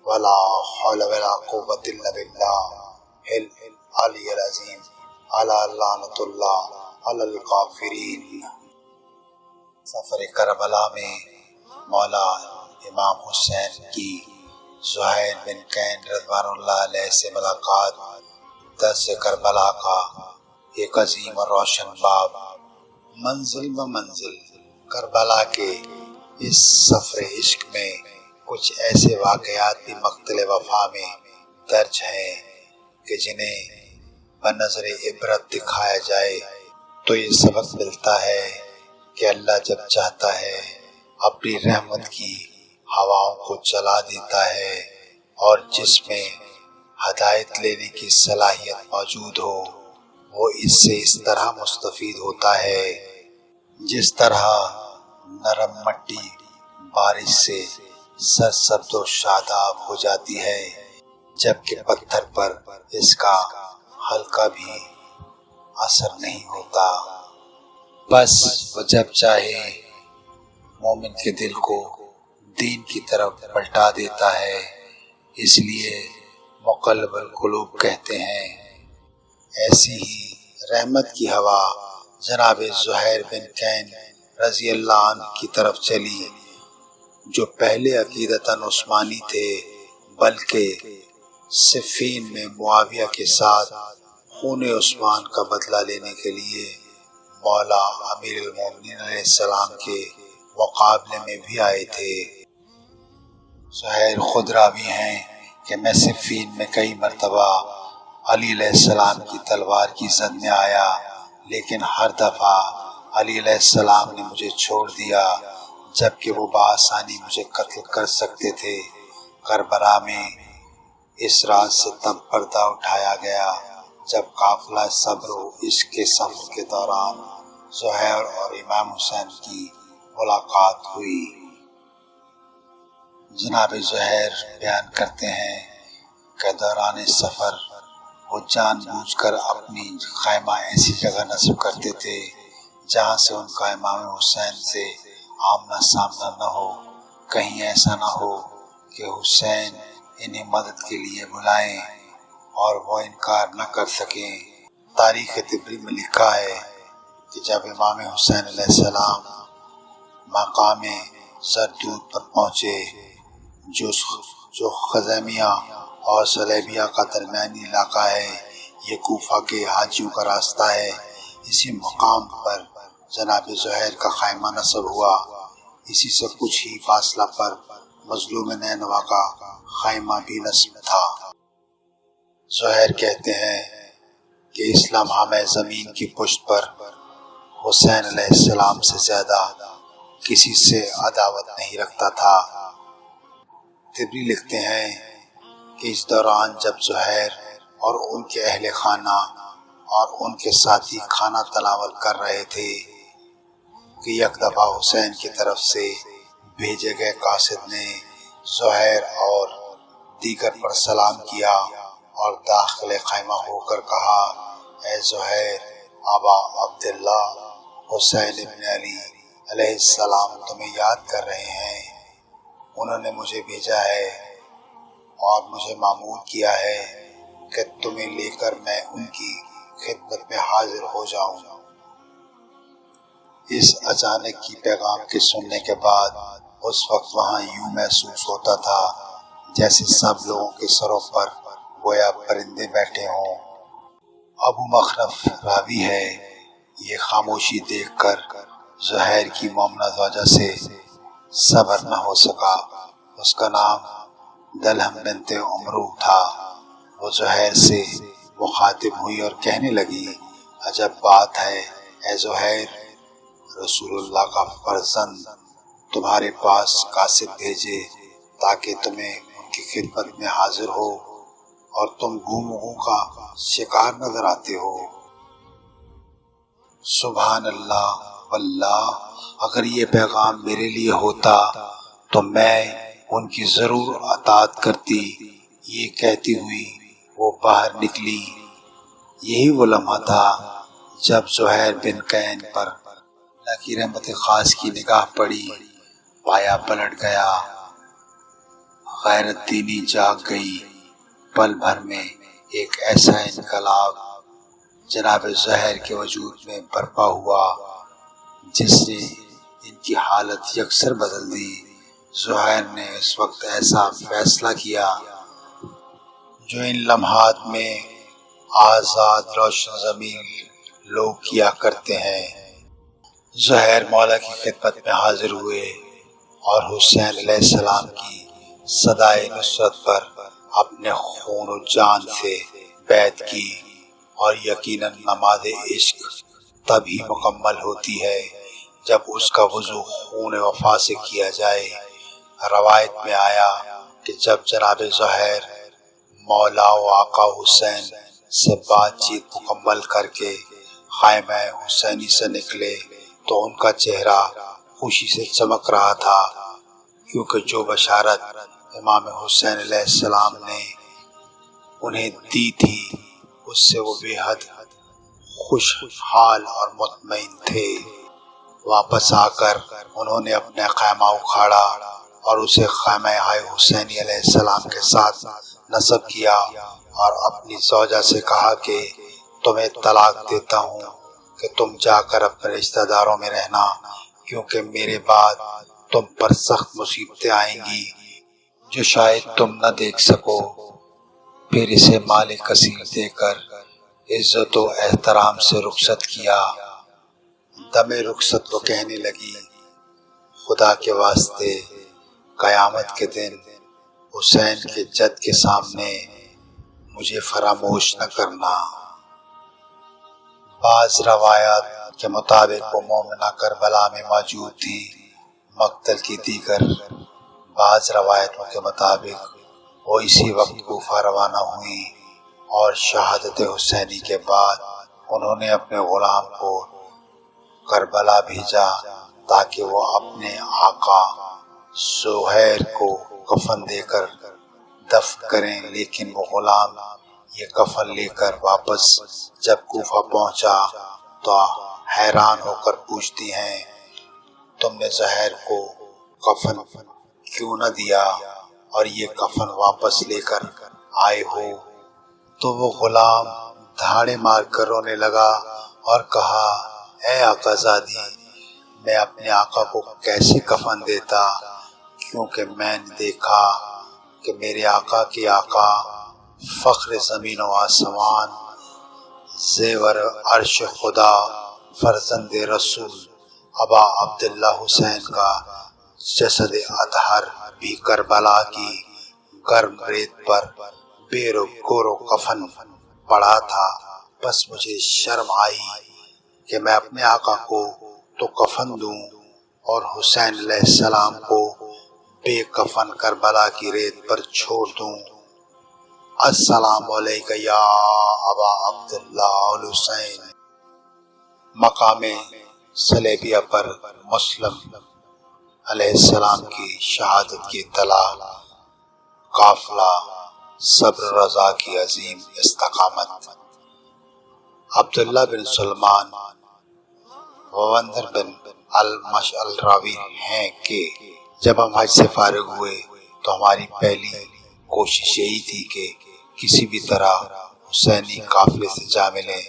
ولا حول ولا قوة الا باللہ العلی العظیم اعلی لعنت اللہ علی الکافرین۔ سفر کربلا میں مولا امام حسین کی زہیر بن کین رضوان اللہ علیہ سے ملاقات درس کربلا کا ایک عظیم اور روشن باب۔ منزل و منزل کربلا کے اس سفر عشق میں کچھ ایسے واقعات بھی مقتل وفا میں درج ہیں کہ جنہیں بنظر عبرت دکھایا جائے تو یہ سبق ملتا ہے کہ اللہ جب چاہتا ہے اپنی رحمت کی ہواؤں کو چلا دیتا ہے، اور جس میں ہدایت لینے کی صلاحیت موجود ہو وہ اس سے اس طرح مستفید ہوتا ہے جس طرح نرم مٹی بارش سے سرسبز و شاداب ہو جاتی ہے، جبکہ پتھر پر اس کا ہلکا بھی اثر نہیں ہوتا۔ بس وہ جب چاہے مومن کے دل کو دین کی طرف پلٹا دیتا ہے، اس لیے مقلب القلوب کہتے ہیں۔ ایسی ہی رحمت کی ہوا جناب زہیر بن کین رضی اللہ عنہ کی طرف چلی، جو پہلے عقیدتاً عثمانی تھے، بلکہ صفین میں معاویہ کے ساتھ خون عثمان کا بدلہ لینے کے لیے مولا امیر المومنین علیہ السلام کے مقابلے میں بھی آئے تھے۔ زہیر خود راوی ہیں کہ میں صفین میں کئی مرتبہ علی علیہ السلام کی تلوار کی زد میں آیا، لیکن ہر دفعہ علی علیہ السلام نے مجھے چھوڑ دیا، جبکہ وہ بآسانی مجھے قتل کر سکتے تھے۔ کربلا میں اس رات سے تب پردہ اٹھایا گیا جب قافلہ صبر و عشق کے سفر کے دوران زہیر اور امام حسین کی ملاقات ہوئی۔ جناب زہیر بیان کرتے ہیں کہ دوران سفر وہ جان بوجھ کر اپنی خیمہ ایسی جگہ نصب کرتے تھے جہاں سے ان کا امام حسین سے آمنا سامنا نہ ہو، کہیں ایسا نہ ہو کہ حسین انہیں مدد کے لیے بلائیں اور وہ انکار نہ کر سکیں۔ تاریخ طبری میں لکھا ہے کہ جب امام حسین علیہ السلام مقام زردود پر پہنچے، جو خزیمیہ اور سلیبیہ کا درمیانی علاقہ ہے، یہ کوفہ کے حاجیوں کا راستہ ہے، اسی مقام پر جناب زہیر کا خیمہ نصب ہوا۔ اسی سے کچھ ہی فاصلہ پر مظلوم نینوا کا خیمہ بھی نصب تھا۔ زہیر کہتے ہیں کہ اس لمحہ میں زمین کی پشت پر حسین علیہ السلام سے زیادہ کسی سے عداوت نہیں رکھتا تھا۔ طبری لکھتے ہیں کہ اس دوران جب زہیر اور ان کے اہل خانہ اور ان کے ساتھی کھانا تناول کر رہے تھے کہ یک دفعہ حسین کی طرف سے بھیجے گئے قاصد نے زہیر اور دیگر پر سلام کیا اور داخل خیمہ ہو کر کہا، اے زہیر ابا عبداللہ، حسین ابن علی علیہ السلام تمہیں یاد کر رہے ہیں، انہوں نے مجھے بھیجا ہے اور مجھے مامور کیا ہے کہ تمہیں لے کر میں ان کی خدمت میں حاضر ہو جاؤں۔ اس اچانک کی پیغام کے سننے کے بعد اس وقت وہاں یوں محسوس ہوتا تھا جیسے سب لوگوں کے سروں پر گویا پرندے بیٹھے ہوں۔ ابو مخنف راوی ہے، یہ خاموشی دیکھ کر زہیر کی مومنہ زوجہ سے صبر نہ ہو سکا۔ اس کا نام دلہم بنت عمرو تھا۔ وہ زہیر سے مخاطب ہوئی اور کہنے لگی، عجب بات ہے اے زہیر، رسول اللہ کا فرزند تمہارے پاس قاصد بھیجے تاکہ تمہیں ان کی خدمت میں حاضر ہو اور تم گمراہوں کا شکار نظر آتے ہو۔ سبحان اللہ واللہ، اگر یہ پیغام میرے لیے ہوتا تو میں ان کی ضرور اطاعت کرتی۔ یہ کہتی ہوئی وہ باہر نکلی۔ یہی وہ لمحہ تھا جب زہیر بن کین پر اللہ کی رحمت خاص کی نگاہ پڑی، پایا پلٹ گیا، غیرت دینی جاگ گئی۔ پل بھر میں ایک ایسا انقلاب جناب زہیر کے وجود میں برپا ہوا جس نے ان کی حالت یکسر بدل دی۔ زہیر نے اس وقت ایسا فیصلہ کیا جو ان لمحات میں آزاد روشن زمین لوگ کیا کرتے ہیں۔ زہیر مولا کی خدمت میں حاضر ہوئے اور حسین علیہ السلام کی صدائے نصرت پر اپنے خون و جان سے بیعت کی، اور یقیناً نماز عشق تبھی مکمل ہوتی ہے جب اس کا وضو خون وفا سے کیا جائے۔ روایت میں آیا کہ جب جناب زہیر مولا و آقا حسین سے بات چیت مکمل کر کے خیمہ حسینی سے نکلے تو ان کا چہرہ خوشی سے چمک رہا تھا، کیونکہ جو بشارت امام حسین علیہ السلام نے انہیں دی تھی اس سے وہ بے حد خوشحال اور مطمئن تھے۔ واپس آ کر انہوں نے اپنا خیمہ اکھاڑا اور اسے خیمہ حسینی علیہ السلام کے ساتھ نصب کیا، اور اپنی زوجہ سے کہا کہ تمہیں طلاق دیتا ہوں کہ تم جا کر اپنے رشتہ داروں میں رہنا، کیونکہ میرے بعد تم پر سخت مصیبتیں آئیں گی جو شاید تم نہ دیکھ سکو۔ پھر اسے مال کثیر دے کر عزت و احترام سے رخصت کیا۔ دم رخصت وہ کہنے لگی، خدا کے واسطے قیامت کے دن حسین کے جد کے سامنے مجھے فراموش نہ کرنا۔ بعض روایات کے مطابق وہ مومنہ کربلا میں موجود تھی مقتل کی دیگر بعض روایتوں کے مطابق وہ اسی وقت کوفہ روانہ ہوئی، اور شہادت حسینی کے بعد انہوں نے اپنے غلام کو کربلا بھیجا تاکہ وہ اپنے آقا زہیر کو کفن دے کر دفن کریں، لیکن وہ غلام یہ کفن لے کر واپس جب کوفہ پہنچا تو حیران ہو کر پوچھتی ہیں، تم نے زہیر کو کفن کیوں نہ دیا اور یہ کفن واپس لے کر آئے ہو؟ تو وہ غلام دھاڑے مار کر رونے لگا اور کہا، اے آقا زادی، میں اپنے آقا کو کیسے کفن دیتا، کیونکہ میں نے دیکھا کہ میرے آقا کے آقا فخر زمین و آسمان، زیور عرش خدا، فرزند رسول ابا عبداللہ حسین کا جسد اطہر بھی کربلا کی گرم ریت پر بے گور و کفن پڑا تھا۔ بس مجھے شرم آئی کہ میں اپنے آقا کو تو کفن دوں اور حسین علیہ السلام کو بے کفن کربلا کی ریت پر چھوڑ دوں۔ السلام علیکہ یا ابا عبداللہ الحسین۔ مقام صلیبیہ پر مسلم علیہ السلام کی شہادت کی اطلاع، قافلہ صبر رضا کی عظیم استقامت۔ عبداللہ بن سلمان ووندر بن المشعل راوی ہیں کہ جب ہم حج سے فارغ ہوئے تو ہماری پہلی کوشش یہی تھی کہ کسی بھی طرح حسینی قافلے سے جا ملیں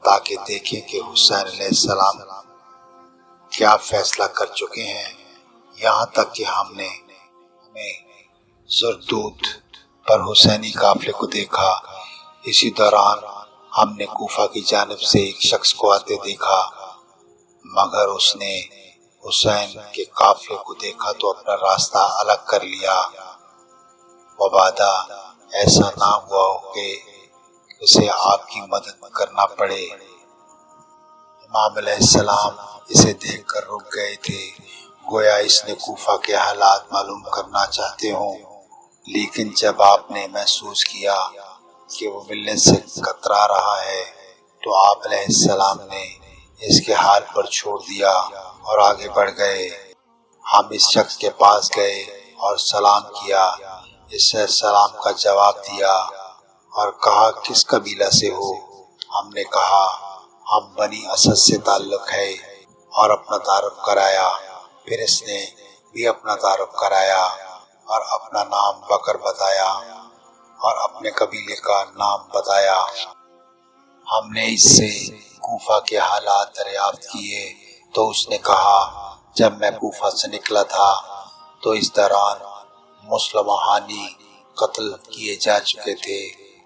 تاکہ دیکھیں کہ حسین علیہ السلام کیا فیصلہ کر چکے ہیں۔ یہاں تک کہ ہم نے زردود پر حسینی قافلے کو دیکھا۔ اسی دوران ہم نے کوفہ کی جانب سے ایک شخص کو آتے دیکھا، مگر اس نے حسین کے قافلے کو دیکھا تو اپنا راستہ الگ کر لیا۔ وبادہ ایسا نہ ہوا ہو کہ اسے آپ کی مدد کرنا پڑے۔ امام علیہ السلام اسے دیکھ کر رک گئے تھے، گویا اس نے کوفہ کے حالات معلوم کرنا چاہتے ہوں، لیکن جب آپ نے محسوس کیا کہ وہ ملنے سے کترا رہا ہے تو آپ علیہ السلام نے اس کے حال پر چھوڑ دیا اور آگے بڑھ گئے۔ ہم اس شخص کے پاس گئے اور سلام کیا۔ اس نے سلام کا جواب دیا اور کہا، کس قبیلہ سے ہو؟ ہم نے کہا، ہم بنی اسد سے تعلق ہے، اور اپنا تعارف کرایا۔ پھر اس نے بھی اپنا تعارف کرایا اور اپنا نام بکر بتایا اور اپنے قبیلے کا نام بتایا۔ ہم نے اس سے کوفہ کے حالات دریافت کیے تو اس نے کہا جب میں کوفہ سے نکلا تھا تو اس دوران مسلمانی قتل کیے جا چکے تھے،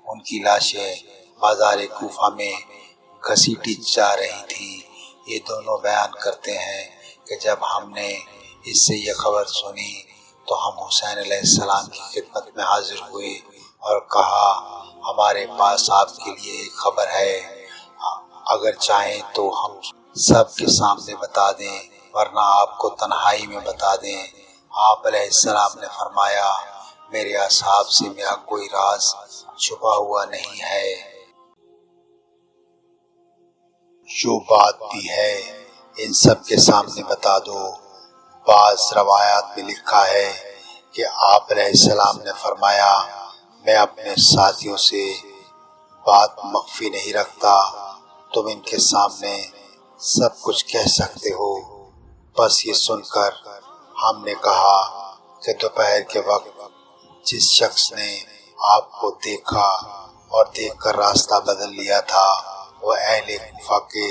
ان کی لاشیں بازار کوفہ میں گھسیٹی جا رہی تھیں۔ یہ دونوں بیان کرتے ہیں کہ جب ہم نے اس سے یہ خبر سنی تو ہم حسین علیہ السلام کی خدمت میں حاضر ہوئے اور کہا ہمارے پاس آپ کے لیے ایک خبر ہے، اگر چاہیں تو ہم سب کے سامنے بتا دیں ورنہ آپ کو تنہائی میں بتا دیں۔ آپ علیہ السلام نے فرمایا میرے اصحاب سے میرا کوئی راز چھپا ہوا نہیں ہے، جو بات بھی ہے ان سب کے سامنے بتا دو۔ بعض روایات میں لکھا ہے کہ آپ علیہ السلام نے فرمایا میں اپنے ساتھیوں سے بات مخفی نہیں رکھتا، تم ان کے سامنے سب کچھ کہہ سکتے ہو۔ بس یہ سن کر ہم نے کہا کہ دوپہر کے وقت جس شخص نے آپ کو دیکھا اور دیکھ کر راستہ بدل لیا تھا وہ اہل کوفہ کے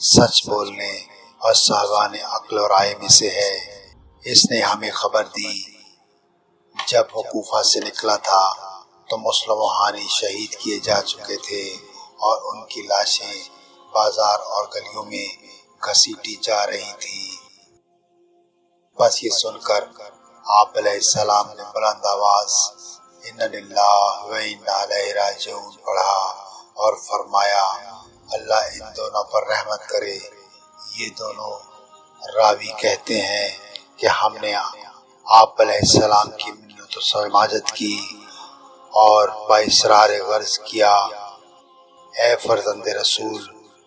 سچ بولنے اور صاحبان عقل و رائے میں سے ہے۔ اس نے ہمیں خبر دی جب وہ کوفہ سے نکلا تھا تو مسلمانی شہید کیے جا چکے تھے اور ان کی لاشیں بازار اور گلیوں میں گھسیٹی جا رہی تھیں۔ بس یہ سن کر آپ علیہ السلام نے بلند آواز اِنَّ لِلَّهِ وَإِنَّا إِلَيْهِ رَاجِعُونَ پڑھا اور فرمایا اللہ ان دونوں پر رحمت کرے۔ یہ دونوں راوی کہتے ہیں کہ ہم نے آپ علیہ السلام کی منت و سماجت کی اور باصرار غرض کیا اے فرزند رسول،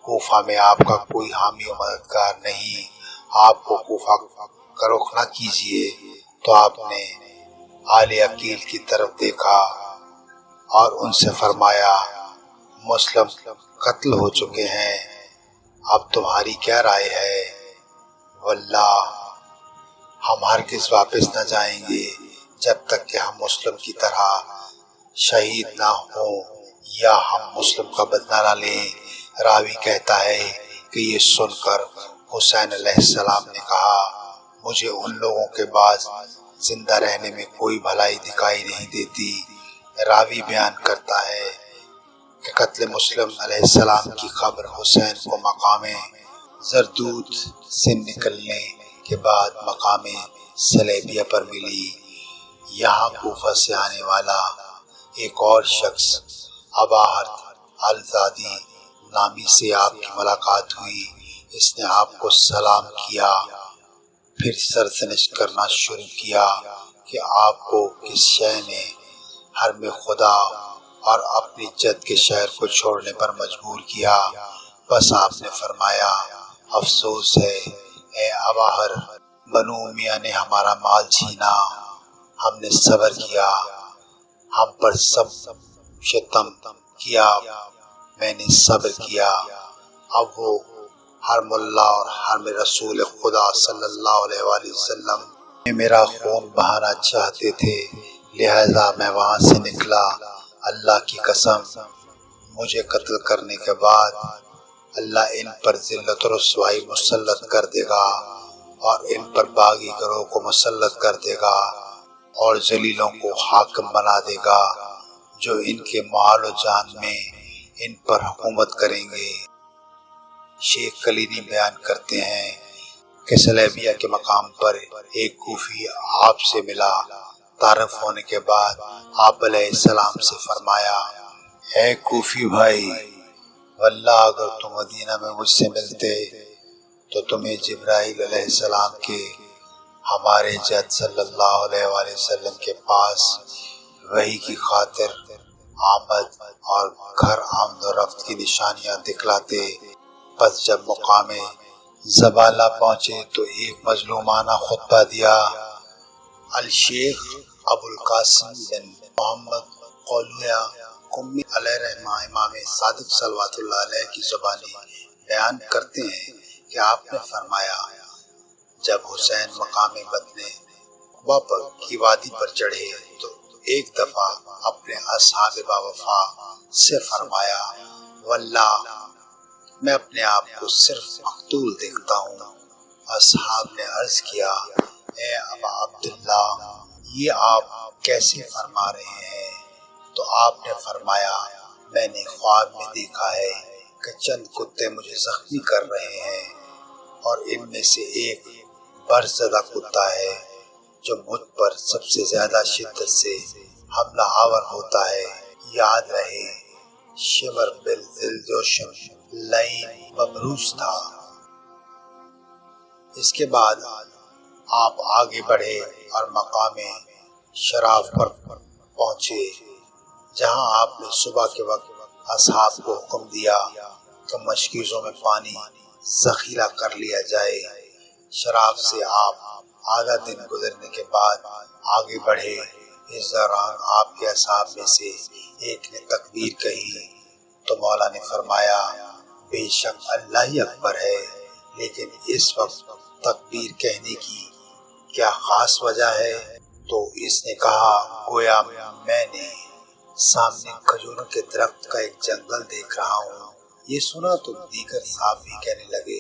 کوفہ میں آپ کا کوئی حامی و مددگار نہیں، آپ کو کوفہ کا رخ نہ کیجیے۔ تو آپ نے آل عقیل کی طرف دیکھا اور ان سے فرمایا مسلم قتل ہو چکے ہیں، اب تمہاری کیا رائے ہے؟ واللہ ہم ہرگز واپس نہ جائیں گے جب تک کہ ہم مسلم کی طرح شہید نہ ہوں یا ہم مسلم کا بدلہ نہ لیں۔ راوی کہتا ہے کہ یہ سن کر حسین علیہ السلام نے کہا مجھے ان لوگوں کے بعد زندہ رہنے میں کوئی بھلائی دکھائی نہیں دیتی۔ راوی بیان کرتا ہے کہ قتل مسلم علیہ السلام کی خبر حسین کو مقام زردود سے نکلنے کے بعد مقام سلیبیہ پر ملی۔ یہاں کوفہ سے آنے والا ایک اور شخص اباہر الزادی نامی سے آپ کی ملاقات ہوئی۔ اس نے آپ کو سلام کیا، پھر سرزنش کرنا شروع کیا کہ آپ کو کس شے نے حرم خدا اور اپنی جد کے شہر کو چھوڑنے پر مجبور کیا۔ بس آپ نے فرمایا افسوس ہے اے اباہر، بنو امیہ نے ہمارا مال چھینا، ہم نے صبر کیا، ہم پر سب ستم کیا، میں نے صبر کیا۔ اب وہ حرم اللہ اور حرم رسول خدا صلی اللہ علیہ وآلہ وسلم میں میرا خون بہانا چاہتے تھے، لہذا میں وہاں سے نکلا۔ اللہ کی قسم مجھے قتل کرنے کے بعد اللہ ان پر ذلت و رسوائی مسلط کر دے گا اور ان پر باغی گروہ کو مسلط کر دے گا اور ذلیلوں کو حاکم بنا دے گا جو ان کے مال و جان میں ان پر حکومت کریں گے۔ شیخ کلینی بیان کرتے ہیں کہ سلیبیہ کے مقام پر ایک کوفی آپ سے ملا، تعارف ہونے کے بعد آپ علیہ السلام سے فرمایا اے کوفی بھائی، واللہ اگر تم مدینہ میں مجھ سے ملتے تو تمہیں جبرائیل علیہ السلام کے ہمارے جد صلی اللہ علیہ وآلہ وسلم کے پاس وحی کی خاطر آمد اور گھر آمد و رفت کی نشانیاں دکھلاتے۔ پس جب مقام زبالہ پہنچے تو ایک مظلومانہ خطبہ دیا۔ الشیخ ابو القاسم بن محمد قولویہ قمی علیہ رحمہ امام صادق صلوات اللہ علیہ کی زبانی بیان کرتے ہیں کہ آپ نے فرمایا جب حسین مقام بدنے عقبہ کی وادی پر چڑھے تو ایک دفعہ اپنے اصحاب باوفا سے فرمایا واللہ میں اپنے آپ کو صرف مقتول دیکھتا ہوں۔ اصحاب نے عرض کیا اے ابا عبداللہ یہ آپ کیسے فرما رہے ہیں؟ تو آپ نے فرمایا میں نے خواب میں دیکھا ہے کہ چند کتے مجھے زخمی کر رہے ہیں اور ان میں سے ایک برزدہ کتا ہے جو مجھ پر سب سے زیادہ شدت سے حملہ آور ہوتا ہے۔ یاد رہے شمر بالذلجوشن لعین مبروس تھا۔ اس کے بعد آپ آگے بڑھے اور مقام شراف پر پہنچے جہاں آپ نے صبح کے وقت اصحاب کو حکم دیا کہ مشکیزوں میں پانی ذخیرہ کر لیا جائے۔ شراف سے آپ آدھا دن گزرنے کے بعد آگے بڑھے۔ اس دوران آپ کے اصحاب میں سے ایک نے تکبیر کہی تو مولا نے فرمایا بے شک اللہ ہی اکبر ہے، لیکن اس وقت تکبیر کہنے کی کیا خاص وجہ ہے؟ تو اس نے کہا گویا میں نے سامنے کھجوروں کے درخت کا ایک جنگل دیکھ رہا ہوں۔ یہ سنا تو دیگر صاحب بھی کہنے لگے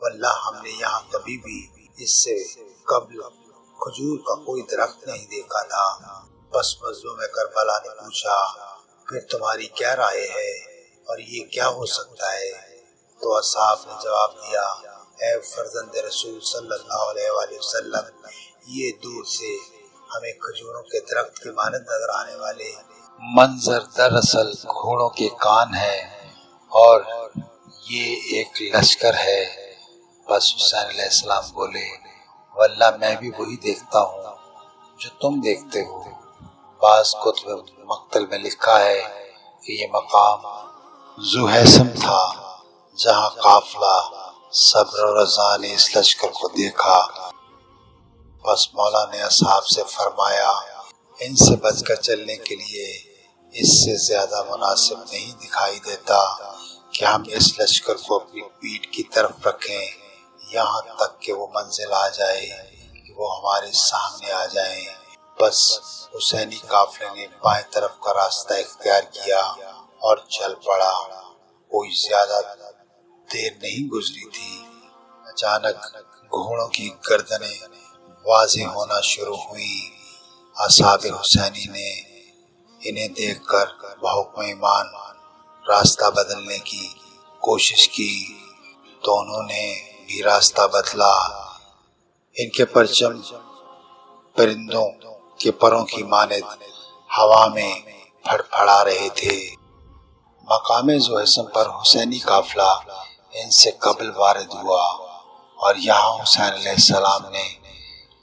واللہ ہم نے یہاں کبھی بھی اس سے قبل کھجور کا کوئی درخت نہیں دیکھا تھا۔ بس مظلوم کربلا نے پوچھا پھر تمہاری کیا رائے ہے اور یہ کیا ہو سکتا ہے؟ تو اصحاب نے جواب دیا اے فرزند رسول صلی اللہ علیہ وآلہ وسلم یہ دور سے ہمیں کھجوروں کے درخت کے مانند نظر آنے والے منظر دراصل گھوڑوں کے کان ہے اور یہ ایک لشکر ہے۔ بس حسین علیہ السلام بولے واللہ میں بھی وہی دیکھتا ہوں جو تم دیکھتے ہو۔ بعض کتب مقتل میں لکھا ہے کہ یہ مقام ذوحیسم تھا جہاں قافلہ صبر و رضا نے اس لشکر کو دیکھا۔ بس مولا نے اصحاب سے فرمایا ان سے بچ کر چلنے کے لیے اس سے زیادہ مناسب نہیں دکھائی دیتا کہ ہم اس لشکر کو اپنی پیٹھ کی طرف رکھیں یہاں تک کہ وہ منزل آ جائے کہ وہ ہمارے سامنے آ جائیں۔ بس حسینی قافلے نے بائیں طرف کا راستہ اختیار کیا اور چل پڑا۔ کوئی زیادہ دیر نہیں گزری تھی، اچانک گھوڑوں کی گردنیں واضح ہونا شروع ہوئی۔ اصحاب حسینی نے انہیں دیکھ کر بحکم ایمان راستہ بدلنے کی کوشش کی تو انہوں نے بھی راستہ بدلا۔ ان کے پرچم پرندوں کے پروں کی مانند ہوا میں پھڑ پھڑا رہے تھے۔ مقام ذوحیسم پر حسینی قافلہ ان سے قبل وارد ہوا اور یہاں حسین علیہ السلام نے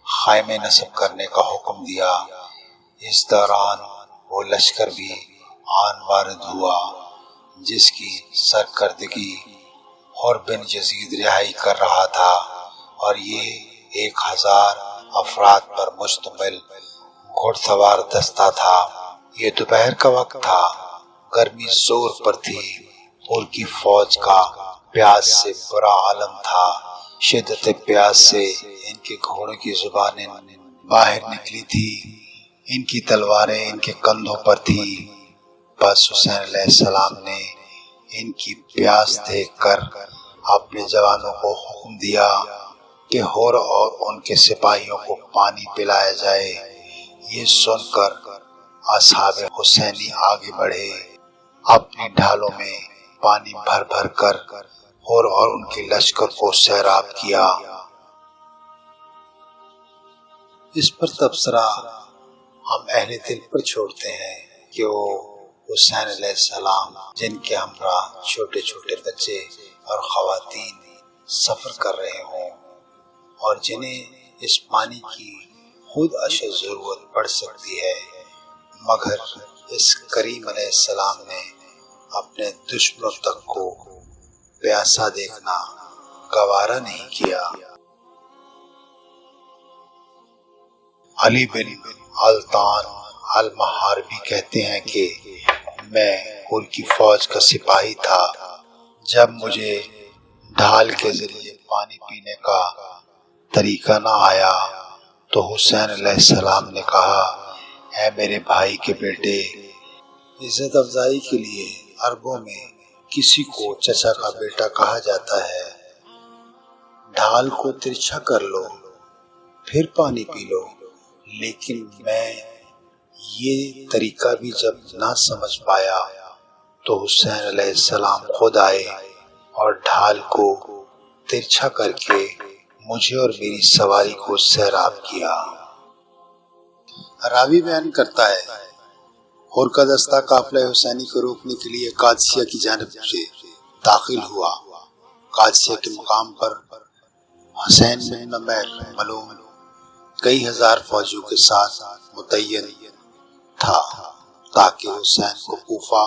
خیمے نصب کرنے کا حکم دیا۔ اس دوران وہ لشکر بھی آن وارد ہوا جس کی سرکردگی اور بن یزید رہائی کر رہا تھا اور یہ 1000 افراد پر مشتمل گھڑ سوار دستہ تھا۔ یہ دوپہر کا وقت تھا، گرمی زور پر تھی اور کی فوج کا پیاس سے برا عالم تھا۔ شدت پیاس سے ان کے گھوڑوں کی زبانیں باہر نکلی تھی، ان کی تلواریں ان کے کندھوں پر تھیں۔ بس حسین علیہ السلام نے ان کی پیاس دیکھ کر اپنے جوانوں کو حکم دیا کہ ہور اور ان کے سپاہیوں کو پانی پلایا جائے۔ یہ سن کر اصحاب حسینی آگے بڑھے، اپنی ڈھالوں میں پانی بھر بھر کر ہور اور ان کے لشکر کو سیراب کیا۔ اس پر تبصرہ ہم اہل دل پر چھوڑتے ہیں کہ وہ حسین علیہ السلام جن کے ہمراہ چھوٹے چھوٹے بچے اور خواتین سفر کر رہے ہوں اور جنہیں اس پانی کی خود اشد ضرورت پڑ سکتی ہے، مگر اس کریم علیہ السلام نے اپنے دشمنوں تک کو پیاسا دیکھنا گوارا نہیں کیا۔ علی بن الطان المحاربی کہتے ہیں کہ میں ہور کی فوج کا سپاہی تھا۔ جب مجھے ڈھال کے ذریعے پانی پینے کا طریقہ نہ آیا تو حسین علیہ السلام نے کہا، اے میرے بھائی کے بیٹے، عزت افزائی کے لیے عربوں میں کسی کو چچا کا بیٹا کہا جاتا ہے۔ ڈھال کو ترچھا کر لو پھر پانی پی لو، لیکن میں یہ طریقہ بھی جب نہ سمجھ پایا تو حسین علیہ السلام خود آئے اور ڈھال کو ترچھا کر کے مجھے اور میری سواری کو سیراب کیا۔ راوی بیان کرتا ہے، اور کا دستہ قافلہ حسینی کو روکنے کے لیے قادسیہ کی جانب سے داخل ہوا۔ قادسیہ کے مقام پر حسین بن نمیر ملوم کئی ہزار فوجیوں کے ساتھ متعین تھا تاکہ حسین کو کوفہ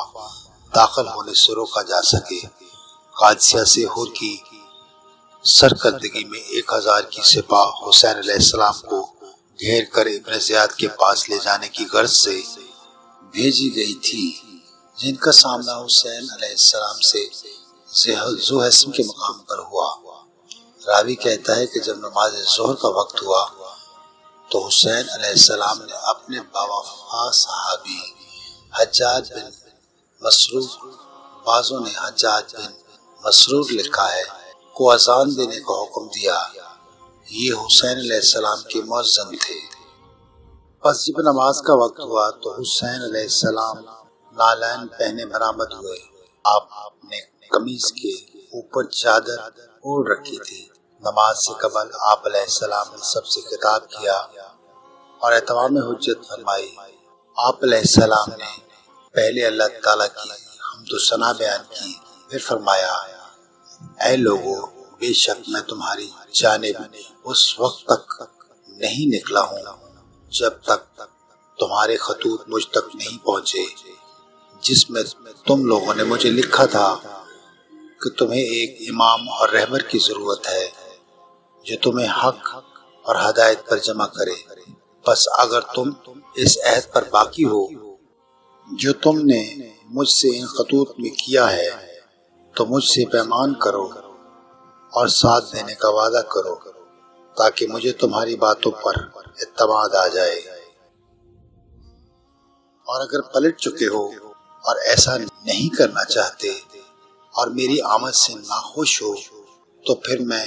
داخل ہونے سے روکا جا سکے۔ قادسیہ سے ہور کی سرکردگی میں 1000 کی سپاہ حسین علیہ السلام کو گھیر کر ابن زیاد کے پاس لے جانے کی غرض سے بھیجی گئی تھی، جن کا سامنا حسین علیہ السلام سے ذو حسن کے مقام پر ہوا۔ راوی کہتا ہے کہ جب نماز ظہر کا وقت ہوا تو حسین علیہ السلام نے اپنے باوفا صحابی حجاج بن مسرور، بعضوں نے حجاج بن مسرور لکھا ہے، کو اذان دینے کا حکم دیا۔ یہ حسین علیہ السلام کے مؤذن تھے۔ پس جب نماز کا وقت ہوا تو حسین علیہ السلام نالین پہنے برآمد ہوئے۔ آپ نے قمیض کے اوپر چادر اوڑھ رکھی تھی۔ نماز سے قبل آپ علیہ السلام نے سب سے خطاب کیا اور اتمام حجت فرمائی۔ آپ علیہ السلام نے پہلے اللہ تعالیٰ کی حمد و ثنا بیان کی، پھر فرمایا، اے لوگو، بے شک میں تمہاری جانب اس وقت تک نہیں نکلا ہوں جب تک تمہارے خطوط مجھ تک نہیں پہنچے جس میں تم لوگوں نے مجھے لکھا تھا کہ تمہیں ایک امام اور رہبر کی ضرورت ہے جو تمہیں حق اور ہدایت پر جمع کرے۔ پس اگر تم اس عہد پر باقی ہو جو تم نے مجھ سے ان خطوط میں کیا ہے تو مجھ سے پیمان کرو اور ساتھ دینے کا وعدہ کرو تاکہ مجھے تمہاری باتوں پر اعتماد آ جائے، اور اگر پلٹ چکے ہو اور ایسا نہیں کرنا چاہتے اور میری آمد سے ناخوش ہو تو پھر میں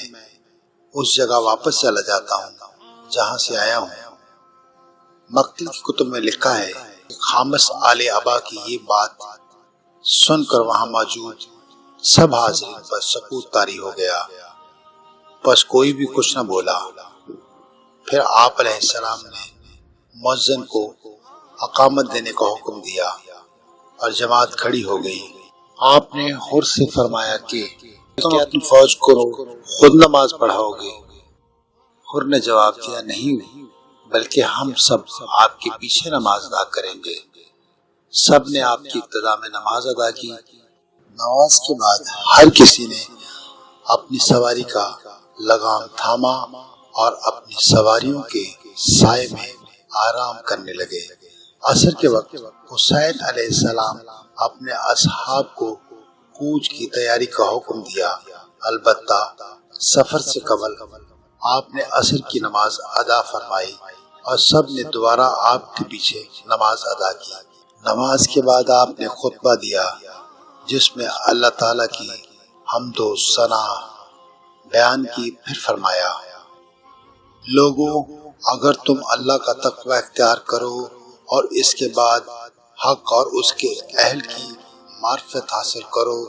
اس جگہ واپس چلا جاتا ہوں جہاں سے آیا ہوں۔ مقتل کی کتب میں لکھا ہے کہ خامس آل ابا کی یہ بات سن کر وہاں موجود سب حاضرین پر سکوت طاری ہو گیا، بس کوئی بھی کچھ نہ بولا۔ پھر آپ علیہ السلام نے مؤذن کو اقامت دینے کا حکم دیا اور جماعت کھڑی ہو گئی۔ آپ نے حر سے فرمایا کہ تم اپنی فوج کو خود نماز پڑھاؤ گے؟ حر نے جواب دیا، نہیں، بلکہ ہم سب آپ کے پیچھے نماز ادا کریں گے۔ سب نے آپ کی ابتدا میں نماز ادا کی۔ نماز کے بعد ہر کسی نے اپنی سواری کا لگام تھاما اور اپنی سواریوں کے سائے میں آرام کرنے لگے۔ عصر کے وقت حسین علیہ السلام اپنے اصحاب کو کوچ کی تیاری کا حکم دیا، البتہ سفر سے قبل آپ نے عصر کی نماز ادا فرمائی اور سب نے دوبارہ آپ کے پیچھے نماز ادا کی۔ نماز کے بعد آپ نے خطبہ دیا جس میں اللہ تعالیٰ کی حمد و ثنا بیان کی، پھر فرمایا، لوگو، اگر تم اللہ کا تقوی اختیار کرو اور اس کے بعد حق اور اس کے اہل کی معرفت حاصل کرو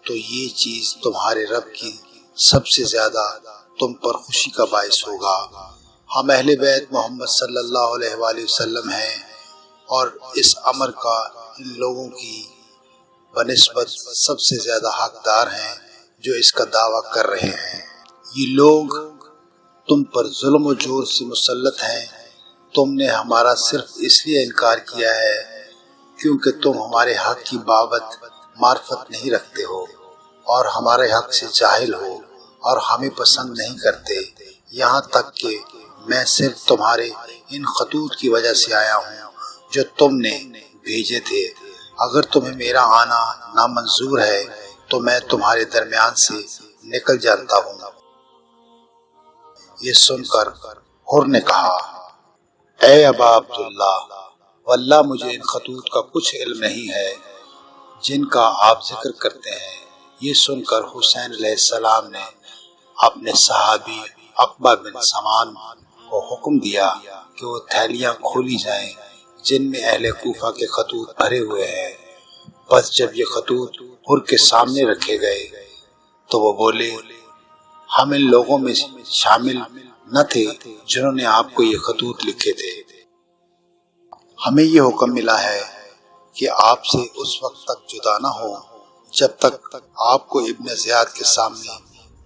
تو یہ چیز تمہارے رب کی سب سے زیادہ تم پر خوشی کا باعث ہوگا۔ ہم اہل بیت محمد صلی اللہ علیہ وآلہ وسلم ہیں اور اس امر کا ان لوگوں کی بنسبت سب سے زیادہ حقدار ہیں جو اس کا دعویٰ کر رہے ہیں۔ یہ لوگ تم پر ظلم و جور سے مسلط ہیں، تم نے ہمارا صرف اس لیے انکار کیا ہے کیونکہ تم ہمارے حق کی بابت معرفت نہیں رکھتے ہو اور ہمارے حق سے جاہل ہو اور ہمیں پسند نہیں کرتے، یہاں تک کہ میں صرف تمہارے ان خطوط کی وجہ سے آیا ہوں جو تم نے بھیجے تھے۔ اگر تمہیں میرا آنا نامنظور ہے تو میں تمہارے درمیان سے نکل جاتا ہوں۔ یہ سن کر حر نے کہا اے ابا عبداللہ، واللہ مجھے ان خطوط کا کچھ علم نہیں ہے جن کا آپ ذکر کرتے ہیں۔ یہ سن کر حسین علیہ السلام نے اپنے صحابی عقبہ بن سمان کو حکم دیا کہ وہ تھیلیاں کھولی جائیں جن میں اہل کوفہ کے خطوط بھرے ہوئے ہیں۔ بس جب یہ خطوط حر کے سامنے رکھے گئے تو وہ بولے ہم ان لوگوں میں شامل نہ تھے جنہوں نے آپ کو یہ خطوط لکھے تھے۔ ہمیں یہ حکم ملا ہے کہ آپ سے اس وقت تک جدا نہ ہو جب تک آپ کو ابن زیاد کے سامنے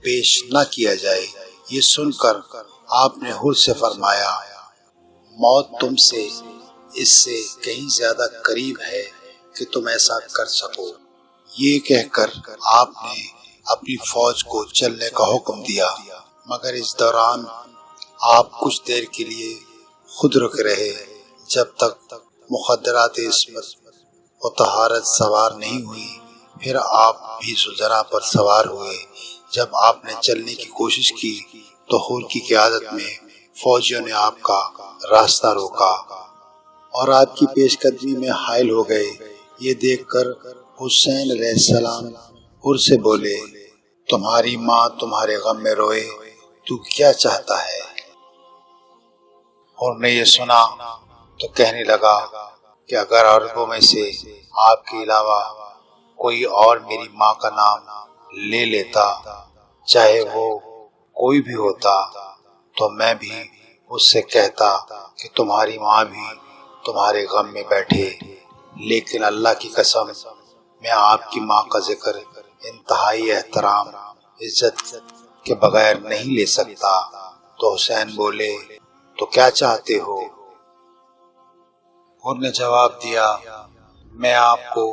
پیش نہ کیا جائے۔ یہ سن کر آپ نے حر سے فرمایا موت تم سے اس سے کہیں زیادہ قریب ہے کہ تم ایسا کر سکو۔ یہ کہہ کر آپ نے اپنی فوج کو چلنے کا حکم دیا، مگر اس دوران آپ کچھ دیر کے لیے خود رک رہے جب تک مخدرات عصمت و طہارت سوار نہیں ہوئی۔ پھر آپ بھی زلزلہ پر سوار ہوئے۔ جب آپ نے چلنے کی کوشش کی تو حر کی قیادت میں فوجیوں نے آپ کا راستہ روکا اور آپ کی پیش قدمی میں حائل ہو گئے۔ یہ دیکھ کر حسین علیہ السلام حر سے بولے تمہاری ماں تمہارے غم میں روئے، تو کیا چاہتا ہے؟ حر نے یہ سنا تو کہنے لگا کہ اگر عربوں میں سے آپ کے علاوہ کوئی اور میری ماں کا نام لے لیتا، چاہے وہ کوئی بھی ہوتا، تو میں بھی اس سے کہتا کہ تمہاری ماں بھی تمہارے غم میں بیٹھے، لیکن اللہ کی قسم میں آپ کی ماں کا ذکر انتہائی احترام عزت کے بغیر نہیں لے سکتا۔ تو حسین بولے تو کیا چاہتے ہو؟ حر نے جواب دیا میں آپ کو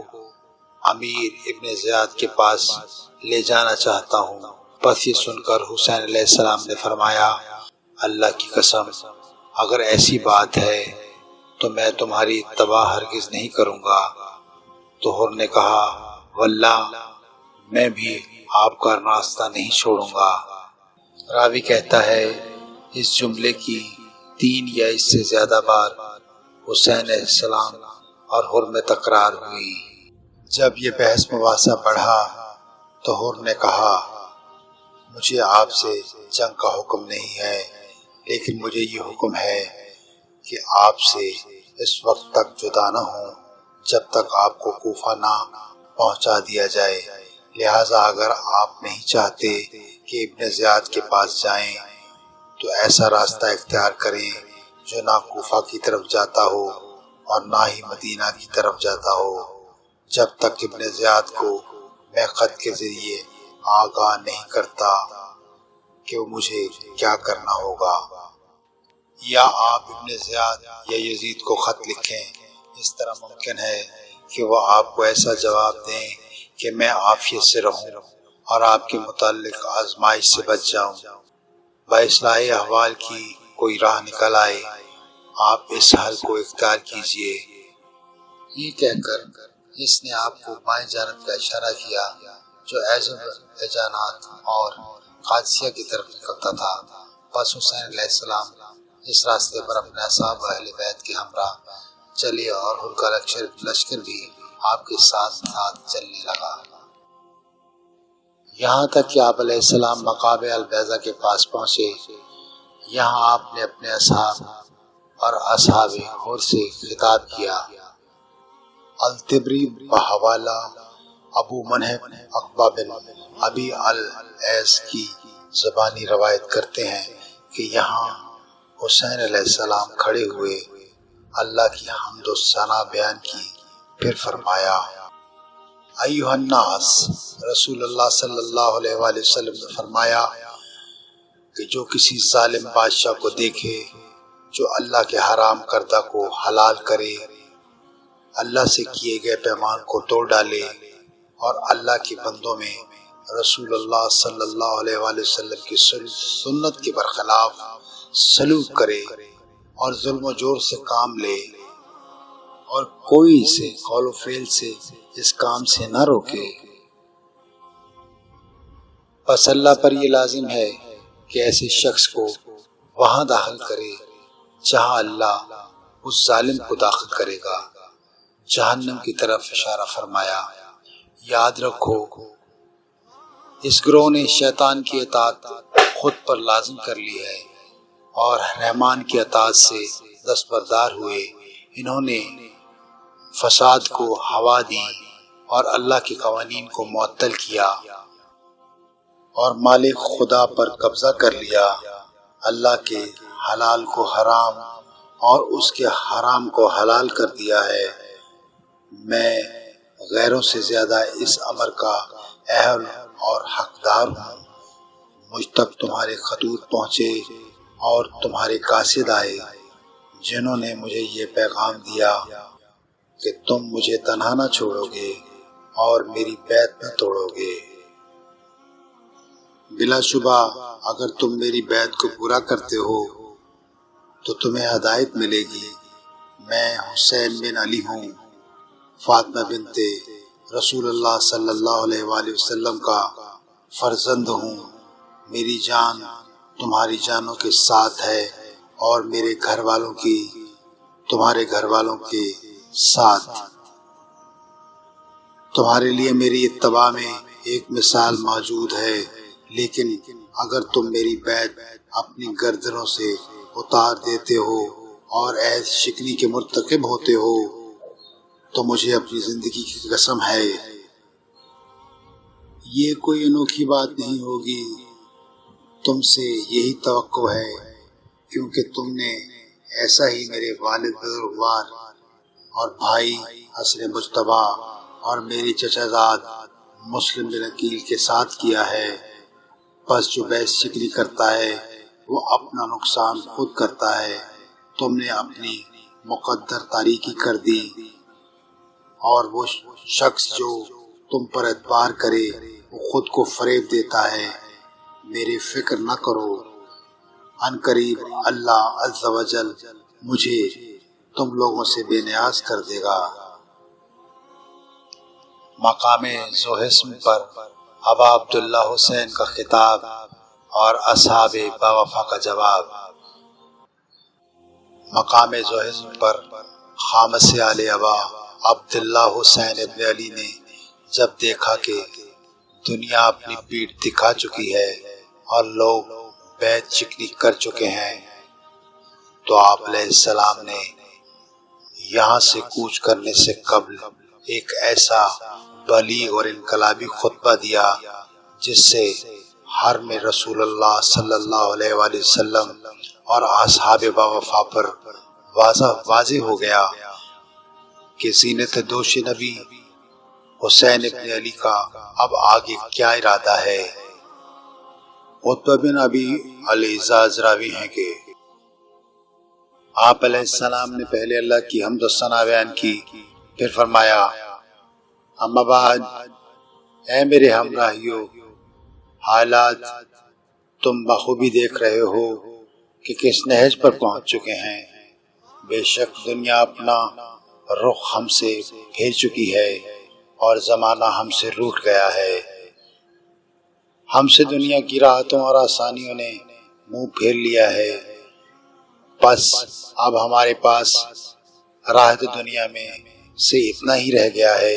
امیر ابن زیاد کے پاس لے جانا چاہتا ہوں۔ بس یہ سن کر حسین علیہ السلام نے فرمایا اللہ کی قسم اگر ایسی بات ہے تو میں تمہاری اتباع ہرگز نہیں کروں گا۔ تو حر نے کہا واللہ میں بھی آپ کا راستہ نہیں چھوڑوں گا۔ راوی کہتا ہے اس جملے کی 3 یا اس سے زیادہ بار حسین علیہ السلام اور حر میں تکرار ہوئی۔ جب یہ بحث مباحثہ بڑھا تو حر نے کہا مجھے آپ سے جنگ کا حکم نہیں ہے، لیکن مجھے یہ حکم ہے کہ آپ سے اس وقت تک جدا نہ ہوں جب تک آپ کو کوفہ نہ پہنچا دیا جائے، لہٰذا اگر آپ نہیں چاہتے کہ ابن زیاد کے پاس جائیں تو ایسا راستہ اختیار کریں جو نہ کوفہ کی طرف جاتا ہو اور نہ ہی مدینہ کی طرف جاتا ہو، جب تک ابن زیاد کو میں خط کے ذریعے آگاہ نہیں کرتا کہ مجھے کیا کرنا ہوگا۔ یا آپ ابن زیاد یا یزید کو خط لکھیں، اس طرح ممکن ہے کہ وہ آپ کو ایسا جواب دیں کہ میں عافیت سے رہوں اور آپ کے متعلق آزمائش سے بچ جاؤں، باصلاح احوال کی کوئی راہ نکل آئے، آپ اس حل کو اختیار کیجئے۔ یہ کہہ کر اس نے آپ کو بائیں جانب کا اشارہ کیا جو ایزم حجانات اور قادسیہ کی طرف نکلتا تھا۔ بس حسین علیہ السلام اس راستے پر اپنے اصحاب و اہل بیت کے ہمراہ چلے اور حر کا لشکر بھی آپ کے ساتھ ساتھ چلنے لگا، یہاں تک کہ آپ علیہ السلام مقام البیضہ کے پاس پہنچے۔ یہاں آپ نے اپنے اصحاب اور اصحاب حر سے خطاب کیا۔ الطبری بحوالہ ابو منہب عقبہ بن ابی العیس کی زبانی روایت کرتے ہیں کہ یہاں حسین علیہ السلام کھڑے ہوئے، اللہ کی حمد و ثنا بیان کی، پھر فرمایا ایھا الناس، رسول اللہ صلی اللہ علیہ وآلہ وسلم نے فرمایا کہ جو کسی ظالم بادشاہ کو دیکھے جو اللہ کے حرام کردہ کو حلال کرے، اللہ سے کیے گئے پیمان کو توڑ ڈالے اور اللہ کے بندوں میں رسول اللہ صلی اللہ علیہ وآلہ وسلم کی سنت کے برخلاف سلوک کرے اور ظلم و جور سے کام لے اور کوئی اسے قول و فعل سے اس کام سے نہ روکے، بس اللہ پر یہ لازم ہے کہ ایسے شخص کو وہاں داخل کرے جہاں اللہ اس ظالم کو داخل کرے گا۔ جہنم کی طرف اشارہ فرمایا۔ یاد رکھو اس گروہ نے شیطان کی اطاعت خود پر لازم کر لی ہے اور رحمان کی اطاعت سے دستبردار ہوئے۔ انہوں نے فساد کو ہوا دی اور اللہ کے قوانین کو معطل کیا اور مالک خدا پر قبضہ کر لیا۔ اللہ کے حلال کو حرام اور اس کے حرام کو حلال کر دیا ہے۔ میں غیروں سے زیادہ اس امر کا اہل اور حقدار ہوں۔ مجھ تک تمہارے خطوط پہنچے اور تمہارے قاصد آئے جنہوں نے مجھے یہ پیغام دیا کہ تم مجھے تنہا نہ چھوڑو گے اور میری بیعت نہ توڑو گے۔ بلا شبہ اگر تم میری بیعت کو پورا کرتے ہو تو تمہیں ہدایت ملے گی۔ میں حسین بن علی ہوں، فاطمہ بنت رسول اللہ صلی اللہ علیہ وآلہ وسلم کا فرزند ہوں۔ میری جان تمہاری جانوں کے ساتھ ہے اور میرے گھر والوں کی تمہارے گھر والوں کے ساتھ۔ تمہارے لیے میری اتباع میں ایک مثال موجود ہے، لیکن اگر تم میری بیعت اپنی گردنوں سے اتار دیتے ہو اور عہد شکنی کے مرتکب ہوتے ہو تو مجھے اپنی زندگی کی قسم ہے یہ کوئی انوکھی بات نہیں ہوگی۔ تم سے یہی توقع ہے کیونکہ تم نے ایسا ہی میرے والد بزرگوار اور بھائی حسن مجتبیٰ اور میری چچا زاد مسلم بن عقیل کے ساتھ کیا ہے۔ پس جو بیعت شکنی کرتا ہے وہ اپنا نقصان خود کرتا ہے۔ تم نے اپنی مقدر تاریکی کر دی اور وہ شخص جو تم پر اعتبار کرے وہ خود کو فریب دیتا ہے۔ میری فکر نہ کرو، ان قریب اللہ عز و جل مجھے تم لوگوں سے بے نیاز کر دے گا۔ مقام ذوالحسن پر ابا عبداللہ حسین کا خطاب اور اصحاب باوفا کا جواب۔ مقام ذوالحسن پر خامس آل ابا عبداللہ حسین ابن علی نے جب دیکھا کہ دنیا اپنی پیٹھ دکھا چکی ہے اور لوگ بیعت شکنی کر چکے ہیں تو آپ علیہ السلام نے یہاں سے کوچ کرنے سے قبل ایک ایسا بلیغ اور انقلابی خطبہ دیا جس سے حرم رسول اللہ صلی اللہ علیہ وآلہ وسلم اور اصحاب باوفا پر واضح ہو گیا کہ زینت دوش نبی حسین ابن علی کا اب آگے کیا ارادہ ہے۔ عتبہ بن ابی الاعزاز راوی ہیں کہ آپ علیہ السلام نے پہلے اللہ کی حمد و ثنا بیان کی، پھر فرمایا اما بعد، اے میرے ہمراہیو، حالات تم بخوبی دیکھ رہے ہو کہ کس نہج پر پہنچ چکے ہیں۔ بے شک دنیا اپنا رخ ہم سے پھیر چکی ہے اور زمانہ ہم سے روٹھ گیا ہے۔ ہم سے دنیا کی راحتوں اور آسانیوں نے منہ پھیر لیا ہے، پس اب ہمارے پاس راحت دنیا میں سے اتنا ہی رہ گیا ہے،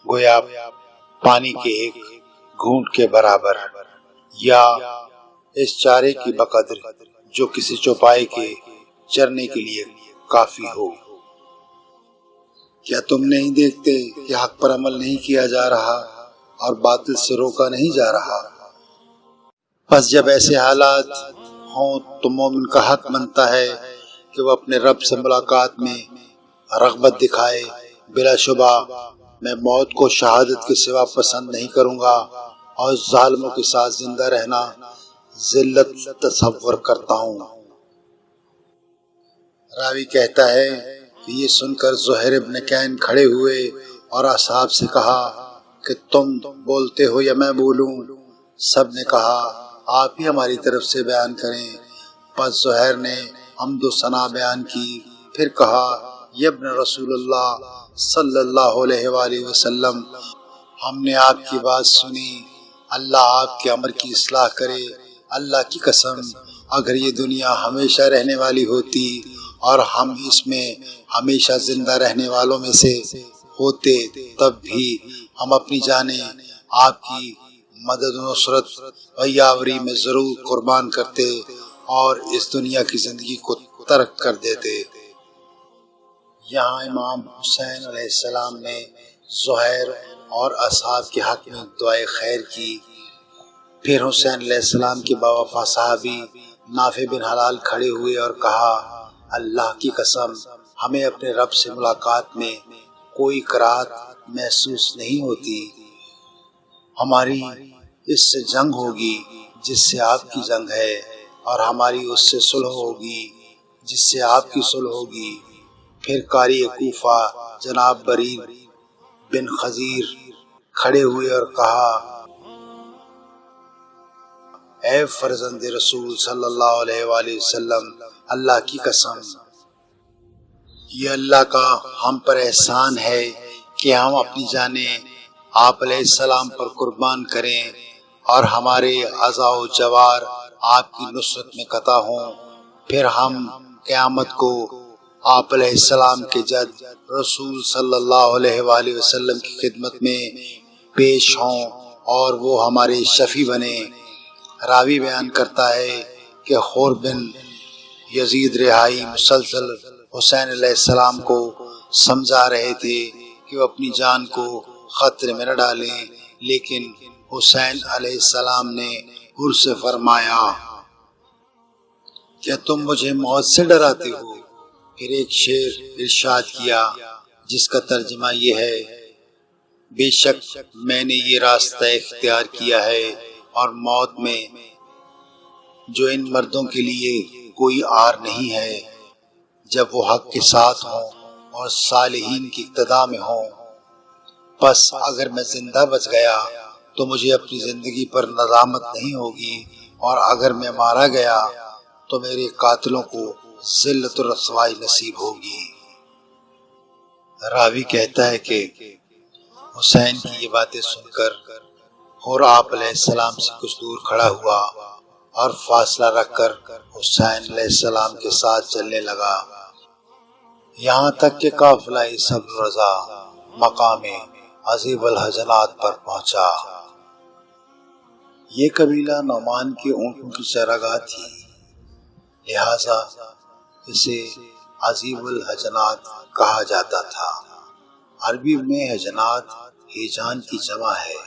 گویا پانی کے ایک گھونٹ کے برابر، یا اس چارے کی بقدر جو کسی چوپائے کے چرنے کے لیے کافی ہو۔ کیا تم نہیں دیکھتے کہ حق پر عمل نہیں کیا جا رہا اور باطل سے روکا نہیں جا رہا؟ پس جب ایسے حالات ہوں تو مومن کا حق بنتا ہے کہ وہ اپنے رب سے ملاقات میں رغبت دکھائے۔ بلا شبہ میں موت کو شہادت کے سوا پسند نہیں کروں گا اور ظالموں کے ساتھ زندہ رہنا ذلت تصور کرتا ہوں۔ راوی کہتا ہے کہ یہ سن کر زہیر ابن کین کھڑے ہوئے اور اصحاب سے کہا کہ تم بولتے ہو یا میں بولوں؟ سب نے کہا آپ ہی ہماری طرف سے بیان کریں۔ پس زہیر نے حمد و ثنا بیان کی، پھر کہا یا ابن رسول اللہ صلی اللہ علیہ وآلہ وسلم، ہم نے آپ کی بات سنی، اللہ آپ کے امر کی اصلاح کرے۔ اللہ کی قسم اگر یہ دنیا ہمیشہ رہنے والی ہوتی اور ہم اس میں ہمیشہ زندہ رہنے والوں میں سے ہوتے تب بھی ہم اپنی جانیں آپ کی مدد و نصرت و یاوری میں ضرور قربان کرتے اور اس دنیا کی زندگی کو ترک کر دیتے۔ یہاں امام حسین علیہ السلام نے زہیر اور اصحاب کے حق میں دعائے خیر کی۔ پھر حسین علیہ السلام کے باوفا صحابی نافع بن حلال کھڑے ہوئے اور کہا، اللہ کی قسم ہمیں اپنے رب سے ملاقات میں کوئی کراہت محسوس نہیں ہوتی۔ ہماری اس سے جنگ ہوگی جس سے آپ کی جنگ ہے، اور ہماری اس سے صلح ہوگی جس سے آپ کی صلح ہوگی۔ پھر قاری کوفہ جناب بریر بن خزیر کھڑے ہوئے اور کہا، اے فرزند رسول صلی اللہ علیہ وآلہ وسلم، اللہ کی قسم یہ اللہ کا ہم پر احسان ہے کہ ہم اپنی جانیں آپ علیہ السلام پر قربان کریں اور ہمارے اعضاء و جوار آپ کی نصرت میں قطع ہوں۔ پھر ہم قیامت کو آپ علیہ السلام کے جد رسول صلی اللہ علیہ وآلہ وسلم کی خدمت میں پیش ہوں اور وہ ہمارے شفیع بنے۔ راوی بیان کرتا ہے کہ خور بن یزید رہائی مسلسل حسین علیہ السلام کو سمجھا رہے تھے کہ وہ اپنی جان کو خطرے میں نہ ڈالیں، لیکن حسین علیہ السلام نے حر سے فرمایا، کیا تم مجھے موت سے ڈراتے ہو؟ پھر ایک شعر ارشاد کیا جس کا ترجمہ یہ ہے، بے شک میں نے یہ راستہ اختیار کیا ہے اور موت میں جو ان مردوں کے لیے کوئی آر نہیں ہے جب وہ حق کے ساتھ ہوں اور صالحین کی اقتداء میں ہوں۔ پس اگر میں زندہ بچ گیا تو مجھے اپنی زندگی پر ندامت نہیں ہوگی، اور اگر میں مارا گیا تو میرے قاتلوں کو ذلت و رسوائی نصیب ہوگی۔ راوی کہتا ہے کہ حسین کی یہ باتیں سن کر اور آپ علیہ السلام سے کچھ دور کھڑا ہوا اور فاصلہ رکھ کر حسین علیہ السلام کے ساتھ چلنے لگا، یہاں تک کہ قافلہ صبر رضا مقام عذیب الحجنات پر پہنچا۔ یہ قبیلہ نعمان کے اونٹوں کی چراگاہ تھی، لہذا اسے عذیب الحجنات کہا جاتا تھا۔ عربی میں حجنات ہیجان کی جمع ہے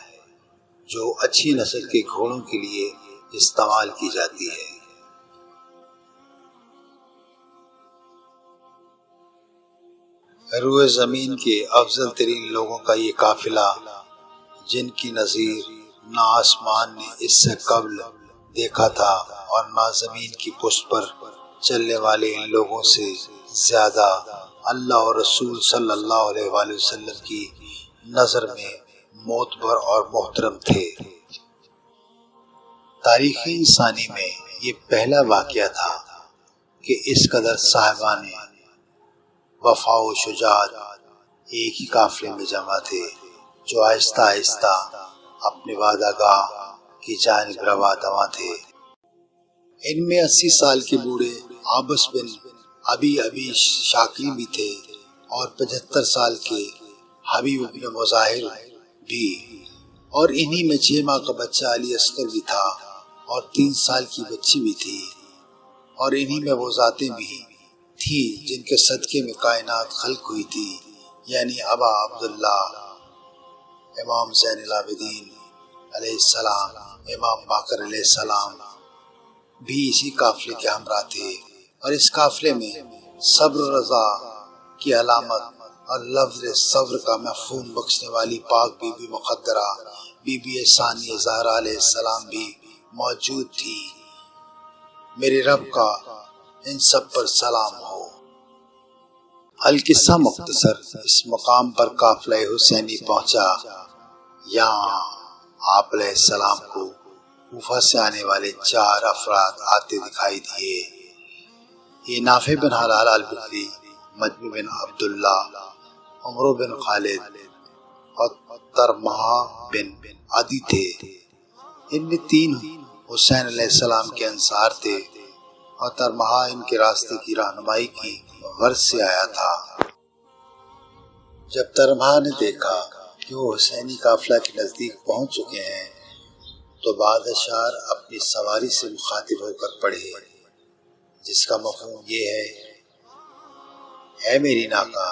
جو اچھی نسل کے گھوڑوں کے لیے استعمال کی جاتی ہے۔ روئے زمین کے افضل ترین لوگوں کا یہ قافلہ، جن کی نظیر نہ آسمان نے اس سے قبل دیکھا تھا اور نہ زمین کی پشت پر چلنے والے ان لوگوں سے زیادہ اللہ اور رسول صلی اللہ علیہ وآلہ وسلم کی نظر میں معتبر اور محترم تھے۔ تاریخ انسانی میں یہ پہلا واقعہ تھا کہ اس قدر صاحبان وفا و شجاعت ایک ہی قافلے میں جمع تھے، جو آہستہ آہستہ اپنے وعدہ گاہ کی جانب رواں دواں تھے۔ ان میں 80 سال کے بوڑھے عابس بن ابی شاکری بھی تھے اور 75 سال کے حبیب بن مظاہر بھی، اور انہی میں 6 ماہ کا بچہ علی اصغر بھی تھا اور 3 سال کی بچی بھی تھی، اور انہی میں وہ ذاتیں بھی تھی جن کے صدقے میں کائنات خلق ہوئی تھی، یعنی ابا عبداللہ امام زین العابدین علیہ السلام، امام باقر علیہ السلام بھی اسی قافلے کے ہمراہ تھے۔ اور اس قافلے میں صبر رضا کی علامت اور لفظ صبر کا مفہوم بخشنے والی پاک بی بی مقدرہ بی بی ثانیہ زہرا علیہ السلام بھی موجود تھی۔ میرے رب کا ان سب پر سلام ہو۔ القصہ مختصر، اس مقام پر قافلہ حسینی پہنچا۔ یہاں آپ علیہ السلام کو کوفہ سے آنے والے 4 افراد آتے دکھائی دیے۔ یہ نافع بن حلال البکری، مجمع بن عبداللہ، عمرو بن خالد اور ترمہ بن عدی تھے۔ ان میں 3 حسین علیہ السلام کے انصار تھے اور ترمہا ان کے راستے کی رہنمائی کی غرض سے آیا تھا۔ جب ترمہا نے دیکھا کہ وہ حسینی قافلہ کے نزدیک پہنچ چکے ہیں تو بعض اشعار اپنی سواری سے مخاطب ہو کر پڑھے، جس کا مفہوم یہ ہے: اے میری ناقہ،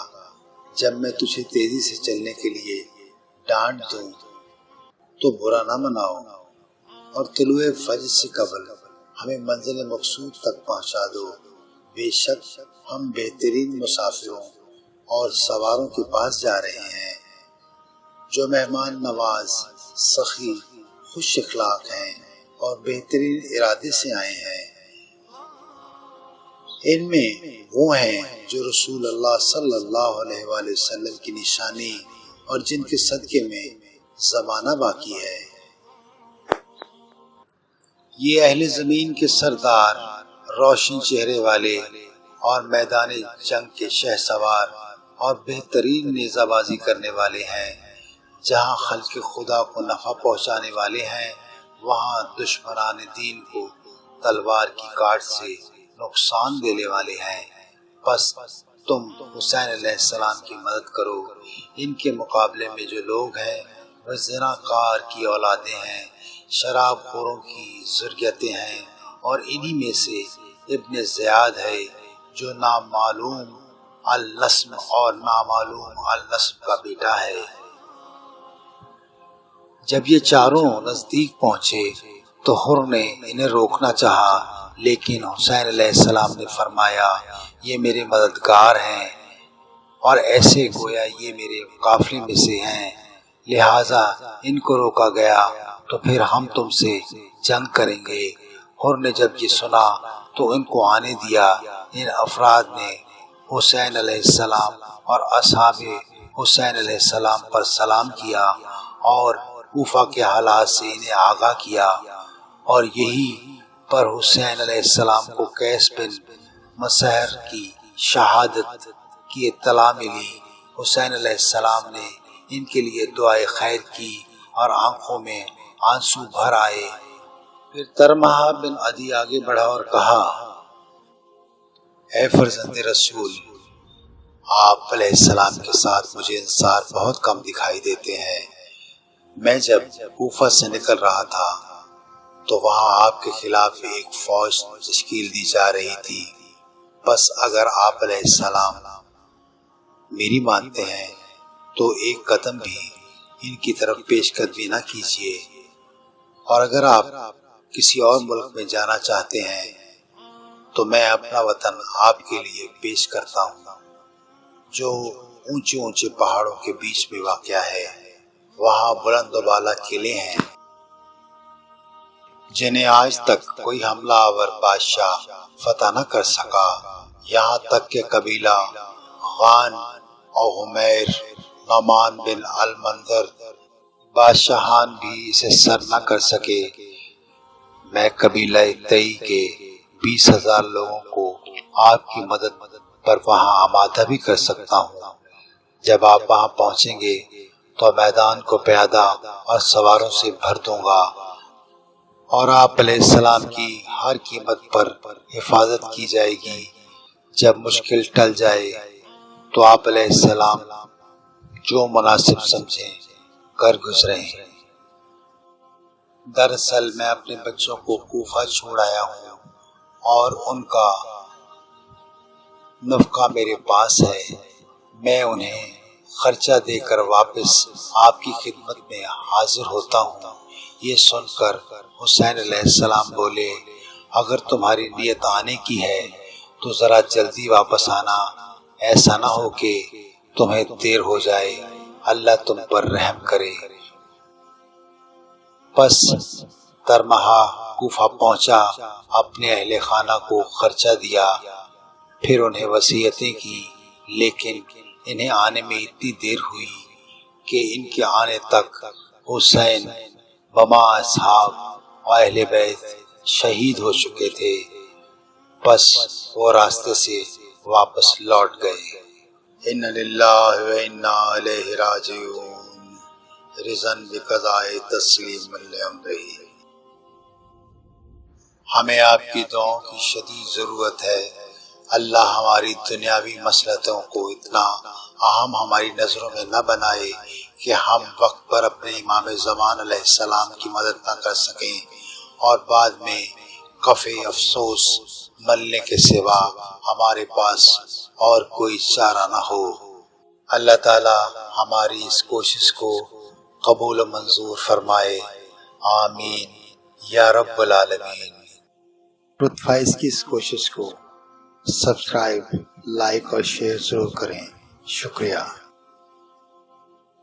جب میں تجھے تیزی سے چلنے کے لیے ڈانٹ دوں تو برا نہ مناؤ، اور طلوع فجر سے قبل ہمیں منزل مقصود تک پہنچا دو۔ بے شک ہم بہترین مسافروں اور سواروں کے پاس جا رہے ہیں جو مہمان نواز، سخی، خوش اخلاق ہیں اور بہترین ارادے سے آئے ہیں۔ ان میں وہ ہیں جو رسول اللہ صلی اللہ علیہ وآلہ وسلم کی نشانی اور جن کے صدقے میں زمانہ باقی ہے۔ یہ اہل زمین کے سردار، روشن چہرے والے اور میدان جنگ کے شہسوار اور بہترین نیزہ بازی کرنے والے ہیں۔ جہاں خلق خدا کو نفع پہنچانے والے ہیں، وہاں دشمنان دین کو تلوار کی کاٹ سے نقصان دینے والے ہیں۔ پس تم حسین علیہ السلام کی مدد کرو۔ ان کے مقابلے میں جو لوگ ہیں وہ زناکار کی اولادیں ہیں، شراب خوروں کی ذریتیں ہیں، اور انہی میں سے ابن زیاد ہے جو نامعلوم النسب اور نامعلوم النسب کا بیٹا ہے۔ جب یہ چاروں نزدیک پہنچے تو حر نے انہیں روکنا چاہا، لیکن حسین علیہ السلام نے فرمایا: یہ میرے مددگار ہیں اور ایسے گویا یہ میرے قافلے میں سے ہیں، لہٰذا ان کو روکا گیا تو پھر ہم تم سے جنگ کریں گے۔ حر نے جب یہ سنا تو ان کو آنے دیا۔ ان افراد نے حسین علیہ السلام اور اصحاب حسین علیہ السلام پر سلام کیا اور کوفہ کے حالات سے انہیں آگاہ کیا، اور یہی پر حسین علیہ السلام کو قیس بن مسہر کی شہادت کی اطلاع ملی۔ حسین علیہ السلام نے ان کے لیے دعائے خیر کی اور آنکھوں میں آنسو بھر آئے۔ پھر ترمہا بن عدی آگے بڑھا اور کہا: اے فرزند رسول، آپ علیہ السلام کے ساتھ مجھے انصار بہت کم دکھائی دیتے ہیں۔ میں جب کوفہ سے نکل رہا تھا تو وہاں آپ کے خلاف ایک فوج تشکیل دی جا رہی تھی، بس اگر آپ علیہ السلام میری مانتے ہیں تو ایک قدم بھی ان کی طرف پیش قدمی نہ کیجیے، اور اگر آپ کسی اور ملک میں جانا چاہتے ہیں تو میں اپنا وطن آپ کے لیے پیش کرتا ہوں، جو اونچے اونچے پہاڑوں کے بیچ میں واقع ہے۔ وہاں بلند و بالا قلعے ہیں جنہیں آج تک کوئی حملہ آور بادشاہ فتح نہ کر سکا، یہاں تک کہ قبیلہ غان اور حمیر، نعمان بن المنذر بادشاہان بھی اسے سر نہ کر سکے۔ میں قبیلہ تئی کے 20,000 لوگوں کو آپ کی مدد پر وہاں آمادہ بھی کر سکتا ہوں۔ جب آپ وہاں پہنچیں گے تو میدان کو پیادہ اور سواروں سے بھر دوں گا، اور آپ علیہ السلام کی ہر قیمت پر حفاظت کی جائے گی۔ جب مشکل ٹل جائے تو آپ علیہ السلام جو مناسب سمجھیں کر گزریں۔ دراصل میں اپنے بچوں کو کوفہ چھوڑ آیا ہوں اور ان کا نفقہ میرے پاس ہے، میں انہیں خرچہ دے کر واپس آپ کی خدمت میں حاضر ہوتا ہوں۔ یہ سن کر حسین علیہ السلام بولے: اگر تمہاری نیت آنے کی ہے تو ذرا جلدی واپس آنا، ایسا نہ ہو کہ تمہیں دیر ہو جائے، اللہ تم پر رحم کرے۔ پس ترمہا کوفہ پہنچا، اپنے اہل خانہ کو خرچہ دیا، پھر انہیں وصیتیں کی، لیکن انہیں آنے میں اتنی دیر ہوئی کہ ان کے آنے تک حسین بما اصحاب و اہل بیت شہید ہو چکے تھے۔ پس وہ راستے سے واپس لوٹ گئے۔ ان للہ و انا الیہ راجعون، رضا بقضاء تسلیم لامرہ۔ ہمیں آپ کی دعاؤں کی شدید ضرورت ہے۔ اللہ ہماری دنیاوی مصلحتوں کو اتنا اہم ہماری نظروں میں نہ بنائے کہ ہم وقت پر اپنے امام زمان علیہ السلام کی مدد نہ کر سکیں اور بعد میں کفِ افسوس ملنے کے سوا ہمارے پاس اور کوئی چارہ نہ ہو۔ اللہ تعالی ہماری اس کوشش کو قبول و منظور فرمائے، آمین یا رب العالمین۔ ٹروتھ وائس کی اس کوشش کو سبسکرائب، لائک اور شیئر ضرور کریں۔ شکریہ۔